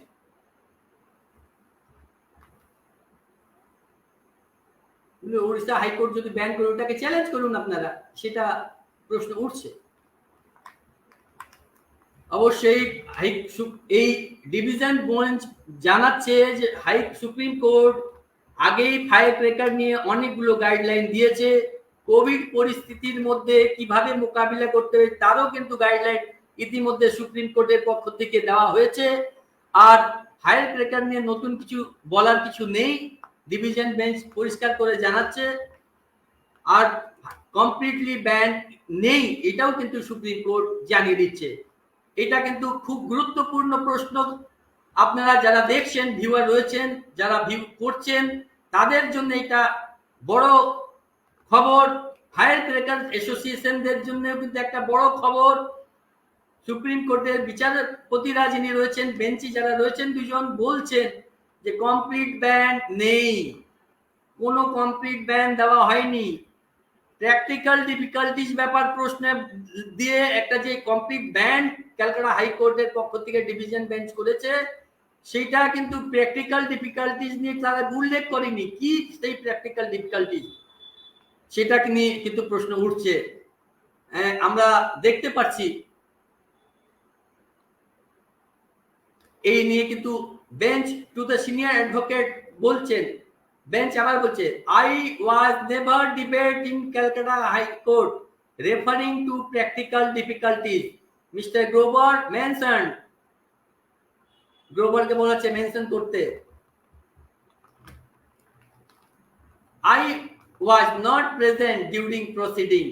Odisha high court যদি ব্যান করে ওটাকে চ্যালেঞ্জ করুন আপনারা, সেটা প্রশ্ন উঠছে। অবশ্যই এই ডিভিশন বেঞ্চ জানাচ্ছে যে সুপ্রিম কোর্ট আগেই ফায়ার ক্র্যাকার নিয়ে অনেকগুলো গাইডলাইন দিয়েছে, কোভিড পরিস্থিতির মধ্যে কিভাবে মোকাবিলা করতে হবে তারও কিন্তু গাইডলাইন ইতিমধ্যে সুপ্রিম কোর্টের পক্ষ থেকে দেওয়া হয়েছে। আর ফায়ার ক্র্যাকার নিয়ে নতুন কিছু বলার কিছু নেই, ডিভিশন বেঞ্চ পরিষ্কার করে জানাচ্ছে। আর কমপ্লিটলি ব্যান নেই এটাও কিন্তু সুপ্রিম কোর্ট জানিয়ে দিচ্ছে। এটা কিন্তু খুব গুরুত্বপূর্ণ প্রশ্ন। আপনারা যারা দেখছেন, ভিউয়ার রয়েছেন, যারা ভিউ করছেন, তাদের জন্য এটা বড় খবর। ফায়ার ক্র্যাকার অ্যাসোসিয়েশনদের জন্য কিন্তু একটা বড় খবর। সুপ্রিম কোর্টের বিচারপতিরা যিনি রয়েছেন, বেঞ্চি যারা রয়েছেন, দুজন বলছেন যে কমপ্লিট ব্যান নেই, কোনো কমপ্লিট ব্যান দেওয়া হয়নি। প্র্যাকটিক্যাল ডিফিকাল্টিজ ব্যাপার প্রশ্ন দিয়ে একটা যে কমপ্লিট ব্যান ক্যালকাটা হাইকোর্টের পক্ষ থেকে ডিভিশন বেঞ্চ করেছে, সেটা কিন্তু প্র্যাকটিক্যাল ডিফিকাল্টিজ নিয়ে তারা উল্লেখ করেনি। কি সেই প্র্যাকটিক্যাল ডিফিকাল্টিজ, সেটা নিয়ে কিন্তু প্রশ্ন উঠছে। আমরা দেখতে পাচ্ছি এই নিয়ে কিন্তু bench to the senior advocate বলছেন, বেঞ্চ আবার বলছে, I was never debate in Calcutta high court referring to practical difficulties. Mister Grover mention, গ্রোভারকে বলা হচ্ছে মেনশন করতে, I was not present during proceeding.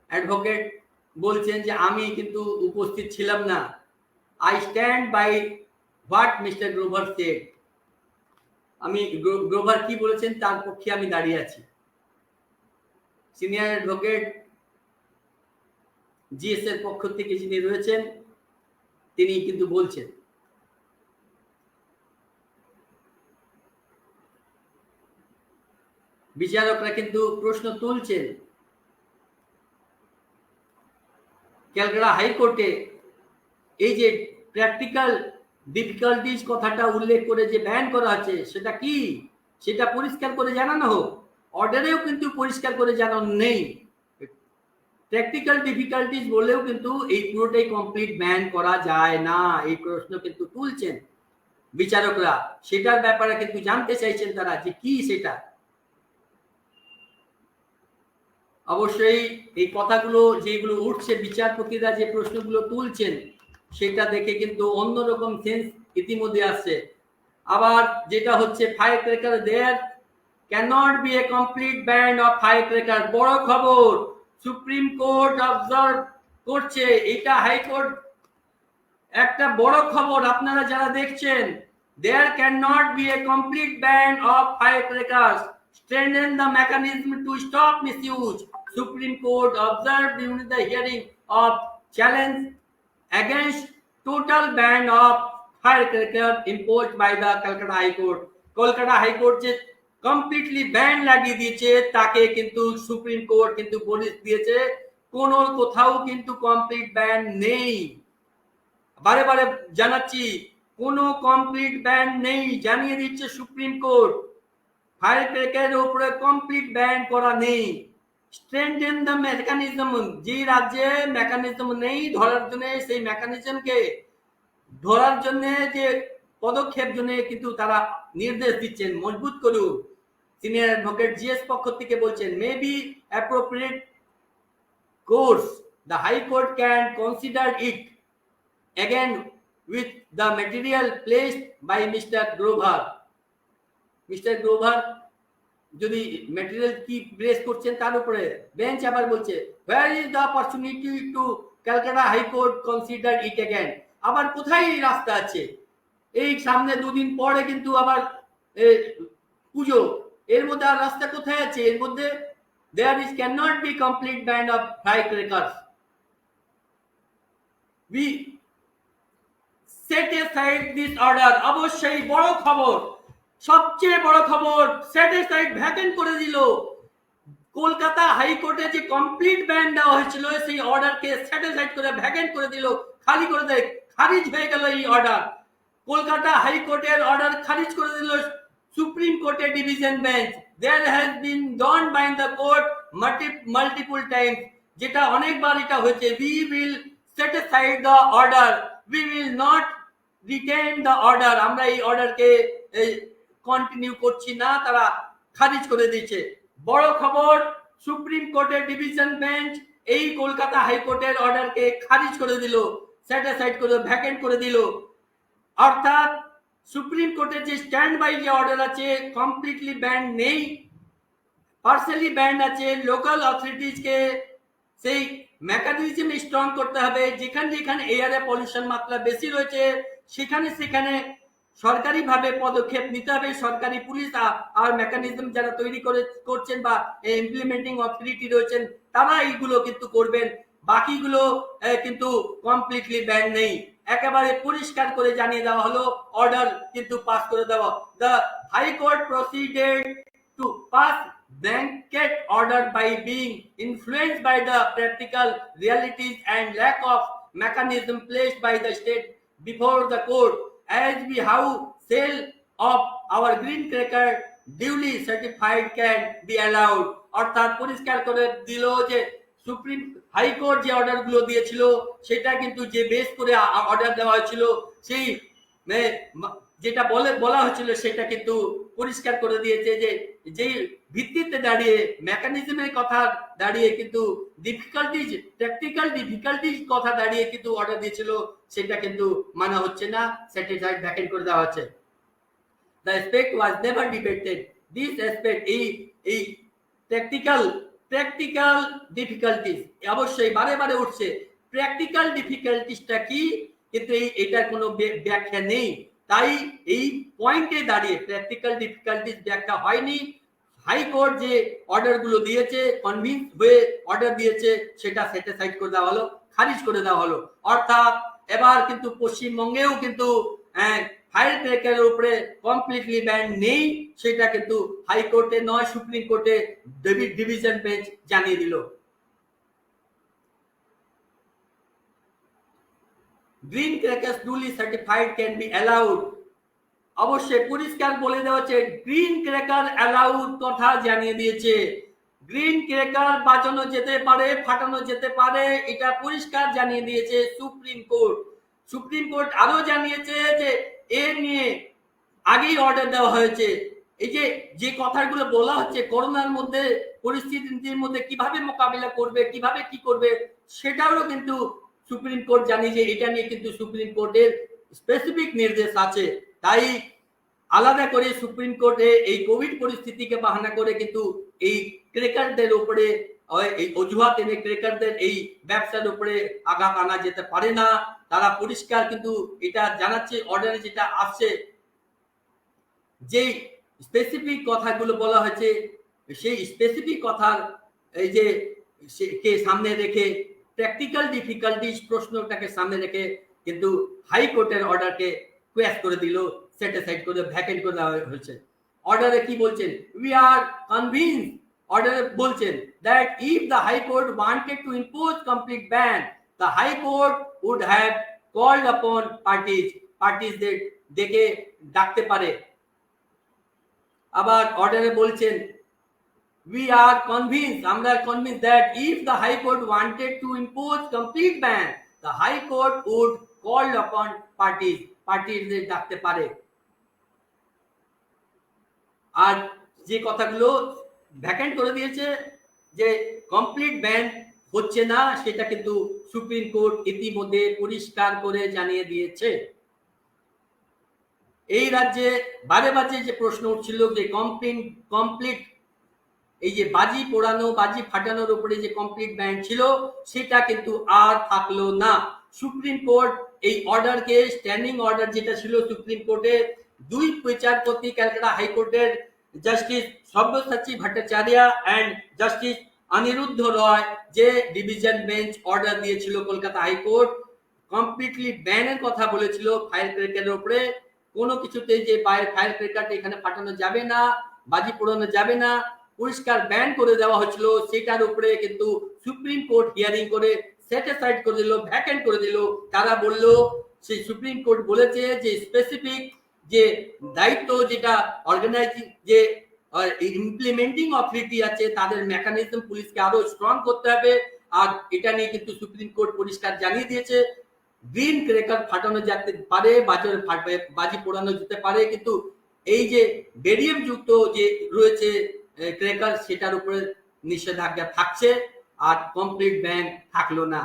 Advocate বলছেন যে আমি কিন্তু উপস্থিত ছিলাম না। I stand by what Mr. Grover said. আমি গ্রোভার কি বলেছেন তার পক্ষে আমি দাঁড়িয়ে আছি। সিনিয়র অ্যাডভোকেট জিএস এর পক্ষ থেকে যিনি রয়েছেন তিনি কিন্তু বলছেন। বিচারকরা কিন্তু প্রশ্ন তুলছেন, ক্যালকাটা হাইকোর্টে এই যে প্র্যাকটিক্যাল ডিফিকাল্টিজ কথাটা উল্লেখ করে যে ব্যান করা আছে সেটা কি, সেটা পরিষ্কার করে জানানো হোক। অর্ডারেও কিন্তু পরিষ্কার করে জানানো নেই। প্র্যাকটিক্যাল ডিফিকাল্টিজ বলেও কিন্তু এই পুরোটাই কমপ্লিট ব্যান করা যায় না, এই প্রশ্ন কিন্তু তুলছেন বিচারকরা। সেটার ব্যাপারে কিন্তু জানতে চাইছেন তারা যে কি সেটা। অবশ্যই এই কথাগুলো যেগুলো উঠছে, বিচারপতিরা যে প্রশ্নগুলো তুলছেন সেটা দেখে কিন্তু অন্যরকম সেন্স ইতিমধ্যে আসছে। আবার যেটা হচ্ছে fire cracker, there cannot be a complete ban of fire cracker. বড় খবর, সুপ্রিম কোর্ট অবজার্ভ করছে, এটা হাইকোর্ট একটা বড় খবর। আপনারা যারা দেখছেন, there cannot be a complete ban of fire crackers, strengthen the mechanism to stop misuse. Supreme Court observed during the hearing of challenge against total ban of firecracker imposed by the Calcutta High Court. Kolkata High Court যে completely ban লাগিয়ে দিয়েছে তাকে কিন্তু supreme court কিন্তু বলে দিয়েছে কোনো কোথাও কিন্তু কমপ্লিট ব্যান নেই। বারে বারে জানাচ্ছি, কোনো কমপ্লিট ব্যান নেই, জানিয়ে দিচ্ছে সুপ্রিম কোর্ট। ফায়ার ক্র্যাকারের উপরে কমপ্লিট ব্যান করা নেই। স্ট্রেংথেন দ্য মেকানিজম, যে রাজ্যে মেকানিজম নেই ধরার জন্য, সেই মেকানিজমকে ধরার জন্য যে পদক্ষেপ জন্য কিন্তু তারা নির্দেশ দিচ্ছেন, মজবুত করুন। সিনিয়র অ্যাডভোকেট জিএস পক্ষ থেকে বলছেন, may be appropriate course the High Court can consider it again with the material placed by mister Grover. Mister Grover যদি ম্যাটেরিয়াল কি প্লেস করছেন তার উপরে বেঞ্চ আবার বলছে, where is the opportunity to Calcutta high court consider it again. আবার কোথায় রাস্তা আছে? এই সামনে দুদিন পরে কিন্তু আবার পুজো, এর মধ্যে আর রাস্তা কোথায় আছে? এর মধ্যে there is can not be complete ban of fire crackers. We set aside this order. অবশ্যই বড় খবর, সবচেয়ে বড় খবর, সেট অ্যাসাইড ভ্যাকেন্ট করে দিল। কলকাতা হাইকোর্টে যে কমপ্লিট ব্যান দেওয়া হয়েছিল সেই অর্ডারকে সেট অ্যাসাইড করে ভ্যাকেন্ট করে দিল, খালি করে দেয়, খারিজ হয়ে গেল এই অর্ডার। কলকাতা হাইকোর্টের অর্ডার খারিজ করে দিল সুপ্রিম কোর্টের division bench. There has been done by the court multiple times, যেটা অনেকবার এটা হয়েছে। We will set aside the order, we will not retain the order. আমরা এই অর্ডারকে কন্টিনিউ করছি না, তারা খারিজ করে দিয়েছে। বড় খবর, সুপ্রিম কোর্টের ডিভিশন বেঞ্চ এই কলকাতা হাইকোর্টের অর্ডারকে খারিজ করে দিল, সেট অ্যাসাইড করে ভ্যাকেন্ট করে দিল। অর্থাৎ সুপ্রিম কোর্টের যে স্ট্যান্ড বাই যে অর্ডার আছে কমপ্লিটলি ব্যান্ড নেই, পার্সিয়ালি ব্যান্ড আছে। লোকাল অথরিটিজকে সেই মেকানিজম স্ট্রং করতে হবে, যেখানে যেখানে এয়ারে পলিউশন মাত্রা বেশি রয়েছে সেখানে সেখানে সরকারি ভাবে পদক্ষেপ নিতে হবে। সরকারি পুলিশ আর মেকানিজম যারা তৈরি করছেন বা ইমপ্লিমেন্টিং অথরিটি রয়েছেন তারা এইগুলো কিন্তু করবেন, বাকিগুলো কিন্তু কমপ্লিটলি ব্যান নেই। একেবারে পরিষ্কার করে জানিয়ে দেওয়া হলো, অর্ডার কিন্তু পাস করে দেওয়া। The high court proceeded to pass blanket order by being influenced by the practical realities and lack of mechanism placed by the state before the court, as we have sale of our green cracker duly certified can be allowed। অর্থাৎ পরিষ্কার করে দিল যে supreme high court যে order গুলো দিয়েছিল সেটা কিন্তু যে বেস করে অর্ডার দেওয়া হয়েছিল সেই যেটা বলা হয়েছিল সেটা কিন্তু পরিষ্কার করে দিয়েছে যে যেই ভিত্তিতে দাঁড়িয়ে মেকানিজমের কথা দাঁড়িয়ে কিন্তু ডিফিকাল্টিজ টেকনিক্যাল ডিফিকাল্টিজ কথা দাঁড়িয়ে কিন্তু অর্ডার দিয়েছিল সেটা কিন্তু মানা হচ্ছে না, সেটা ভ্যাকেন্ট করে দেওয়া হচ্ছে। The aspect was never debated. This aspect এই প্র্যাকটিক্যাল ডিফিকাল্টিজ অবশ্যই বারে বারে উঠছে। প্র্যাকটিক্যাল ডিফিকাল্টিসটা কি, কিন্তু এটার কোনো ব্যাখ্যা নেই। তাই এই পয়েন্টে দাঁড়িয়ে প্র্যাকটিক্যাল ডিফিকাল্টিস ব্যাখ্যা হয়নি। হাইকোর্ট যে অর্ডার গুলো দিয়েছে কনভিন্স হয়ে অর্ডার দিয়েছে সেটা স্যাটিসফাইড করে দেওয়া হলো, খারিজ করে দেওয়া হলো। অর্থাৎ এবার কিন্তু পশ্চিমবঙ্গেও কিন্তু ফায়ার ক্র্যাকারের উপরে কমপ্লিটলি ব্যান নেই, সেটা কিন্তু হাইকোর্টে নয় সুপ্রিম কোর্টে ডিভিশন বেঞ্চ জানিয়ে দিল। Green crackers duly certified can be allowed। অবশ্যই পরিষ্কার বলে দেওয়া হচ্ছে, গ্রিন ক্র্যাকার অ্যালাউড কথা জানিয়ে দিয়েছে। গ্রিন ক্র্যাকার বাজানো যেতে পারে, ফাটানো যেতে পারে, এটা পরিষ্কার জানিয়ে দিয়েছে সুপ্রিম কোর্ট। সুপ্রিম কোর্ট আরো জানিয়েছে যে এ নিয়ে আগেই অর্ডার দেওয়া হয়েছে। এই যে কথাগুলো বলা হচ্ছে করোনার মধ্যে পরিস্থিতির মধ্যে কিভাবে মোকাবিলা করবে, কিভাবে কি করবে, সেটাও কিন্তু সুপ্রিম কোর্ট জানিয়েছে। এটা নিয়ে কিন্তু সুপ্রিম কোর্টের স্পেসিফিক নির্দেশ আছে। তাই আলাদা করে সুপ্রিম কোর্টে এই কোভিড পরিস্থিতিকে বাহানা করে কিন্তু এই ক্রেকারদের উপরে এই অজুহাত এনে ক্রেকারদের এই ব্যবসার উপরে আঘাত আনা যেতে পারে না। তারা পরিষ্কার কিন্তু এটা জানাচ্ছে অর্ডারে যেটা আসছে, যে স্পেসিফিক কথাগুলো বলা হয়েছে সেই স্পেসিফিক কথার এই যে কে সামনে রেখে প্র্যাকটিক্যাল ডিফিকাল্টিজ প্রশ্নটাকে সামনে রেখে কিন্তু হাইকোর্টের অর্ডারকে কোয়েস করে দিল, সেট অ্যাসাইড করে ভ্যাকেন্ট করে দেওয়া হয়েছে। অর্ডারে কি বলছেন, উই আর কনভিন্স, অর্ডারে বলছেন that if the high court wanted to impose complete ban the high court would have called upon পার্টিজদের ডেকে ডাকতে পারে। আবার অর্ডারে বলছেন we are convinced, আমরা convinced that if the high court wanted to impose complete ban the high court would call upon parties ডাকতে পারে। আর যে কথাগুলো ভ্যাকেন্ট করে দিয়েছে যে কমপ্লিট ব্যান হচ্ছে না সেটা কিন্তু সুপ্রিম কোর্ট ইতিমধ্যে পরিষ্কার করে জানিয়ে দিয়েছে। এই রাজ্যে বারে বারে যে প্রশ্ন উঠছিল যে কমপ্লিট এই যে বাজি পোড়ানো বাজি ফাটানোর উপরে যে কমপ্লিট ব্যান ছিল সেটা কিন্তু আর থাকলো না। সুপ্রিম কোর্ট এই অর্ডারকে স্ট্যান্ডিং অর্ডার যেটা ছিল সুপ্রিম কোর্টে দুই বিচারপতি ক্যালকাটা হাইকোর্টের justice Sabyasachi Bhattacharya and justice Aniruddha Roy যে ডিভিশন বেঞ্চ অর্ডার দিয়েছিল কলকাতা হাইকোর্ট কমপ্লিটলি ব্যানের কথা বলেছিল ফায়ার ক্র্যাকারের উপরে, কোনো কিছুতে যে ফায়ার ক্র্যাকারটা এখানে ফাটানো যাবে না, বাজি পোড়ানো যাবে না, পরিষ্কার ব্যান করে দেওয়া হয়েছিল। সেটার উপরে কিন্তু সুপ্রিম কোর্ট হিয়ারিং করে স্যাটিসফাইড করে দিল, ভ্যাকেন্ট করে দিল। তারা বলল, সেই সুপ্রিম কোর্ট বলেছে যে স্পেসিফিক যে দায়িত্ব যেটা অর্গানাইজিং যে ইমপ্লিমেন্টিং অথরিটি আছে তাদের মেকানিজম পুলিশকে আরো স্ট্রং করতে হবে। আর এটা নিয়ে কিন্তু সুপ্রিম কোর্ট পরিষ্কার জানিয়ে দিয়েছে গ্রিন ক্র্যাকার ফাটানো যেতে পারে, বাজি পোড়ানো যেতে পারে, কিন্তু এই যে বেরিয়াম যুক্ত যে রয়েছে ক্র্যাকার সেটার উপরে নিষেধাজ্ঞা থাকছে, আর কমপ্লিট ব্যান থাকলো না।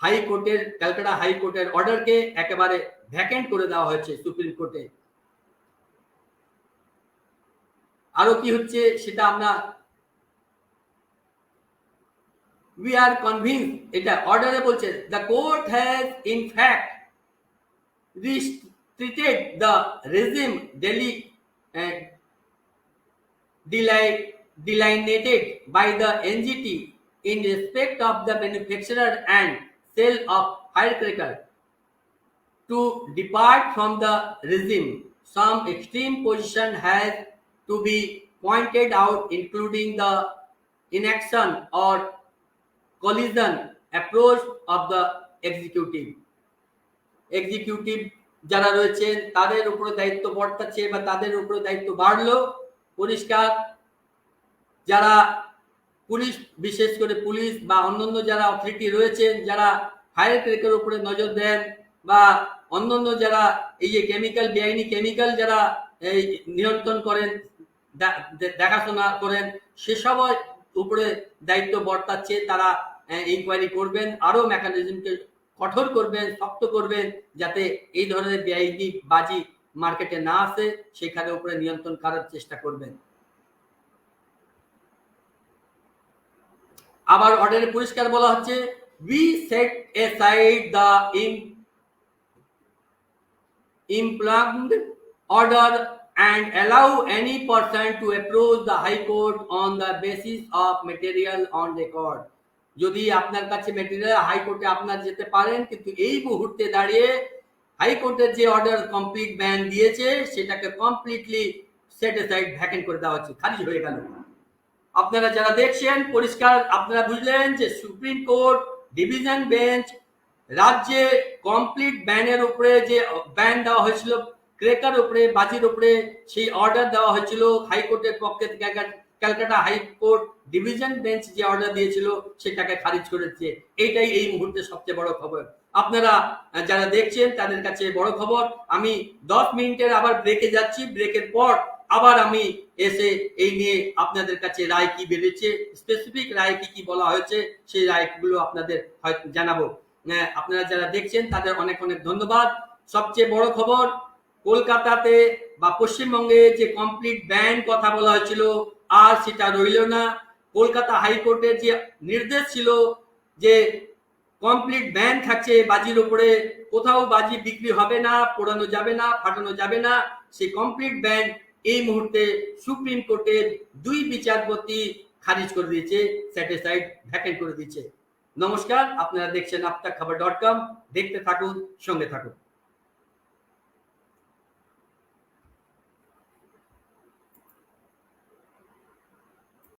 হাইকোর্টের ক্যালকাটা হাইকোর্টের অর্ডারকে একেবারে ভ্যাকেন্ট করে দেওয়া হয়েছে সুপ্রিম কোর্টে। আরো কি হচ্ছে সেটা আমরা we are convinced, এটা অর্ডারে বলছে, the court has in fact restricted the regime delineated by the NGT in respect of the manufacturer and sale of firecracker to depart from the regime. Some extreme position has to be pointed out, including the inaction or collision approach of the executive যারা রয়েছেন তাদের উপরে দায়িত্ব বর্তাচ্ছে বা তাদের উপরে দায়িত্ব বাড়লো। পরিষ্কার, যারা পুলিশ, বিশেষ করে পুলিশ বা অন্যান্য যারা অথরিটি রয়েছেন, যারা ফায়ার ক্র্যাকের উপরে নজর দেন বা অন্যান্য যারা এই যে কেমিক্যাল, বেআইনি কেমিক্যাল যারা এই নিয়ন্ত্রণ করেন, দেখাশোনা করেন, সেসব উপরে দায়িত্ব বর্তাচ্ছে। তারা ইনকোয়ারি করবেন, আরো মেকানিজমকে কঠোর করবেন, শক্ত করবেন, যাতে এই ধরনের বেআইনি বাজি মার্কেটে না আসে, সেখানে উপরে নিয়ন্ত্রণ করার চেষ্টা করবেন। আবার অর্ডারে পরিষ্কার বলা হচ্ছে, we set aside the impugned order and allow any person to approach the High Court on the basis of material on record. যদি আপনার কাছে ম্যাটেরিয়াল হাইকোর্টে আপনার যেতে পারেন, কিন্তু এই মুহূর্তে দাঁড়িয়ে হাইকোর্টের যে অর্ডার কমপ্লিট ব্যান দিয়েছে সেটাকে কমপ্লিটলি সেট অ্যাসাইড, ভ্যাকেন্ট করে দেওয়া হচ্ছে, খারিজ হয়ে গেল। আপনারা যারা দেখছেন, পরিষ্কার আপনারা বুঝলেন যে সুপ্রিম কোর্ট ডিভিশন বেঞ্চ রাজ্যে কমপ্লিট ব্যানের উপরে যে ব্যান দেওয়া হয়েছিল ক্রেকার উপরে, বাজির উপরে, সেই অর্ডার দেওয়া হয়েছিল হাইকোর্টের পক্ষে থেকে। ক্যালকাটা হাইকোর্ট ডিভিশন বেঞ্চ যে অর্ডার দিয়েছিল সেটাকে খারিজ করেছে। এইটাই এই মুহূর্তে সবচেয়ে বড় খবর। আপনারা যারা দেখছেন তাদের কাছে বড় খবর। আমি 10 মিনিটের আবার ব্রেকে যাচ্ছি, ব্রেকের পর আবার আমি এসে এই নিয়ে আপনাদের কাছে রায় কি বেরিয়েছে, স্পেসিফিক রায় কি বলা হয়েছে, সেই রায়গুলো আপনাদের হয়তো জানাবো। আপনারা যারা দেখছেন তাদের অনেক অনেক ধন্যবাদ। সবচেয়ে বড় খবর, কলকাতাতে বা পশ্চিমবঙ্গে যে কমপ্লিট ব্যান কথা বলা হয়েছিল আর সেটা রইল না। কলকাতা হাইকোর্টের যে নির্দেশ ছিল যে কমপ্লিট ব্যান থাকছে বাজির উপরে, কোথাও বাজি বিক্রি হবে না, পোড়ানো যাবে না, ফাটানো যাবে না, সেই কমপ্লিট ব্যান এই মুহূর্তে সুপ্রিম কোর্টের 2 বিচারপতি খারিজ করে দিয়েছে, স্যাটিসফাইড, ভ্যাকেন্ট করে দিয়েছে। নমস্কার, আপনারা দেখছেন aptakhabar.com, দেখতে থাকুন, সঙ্গে থাকুন।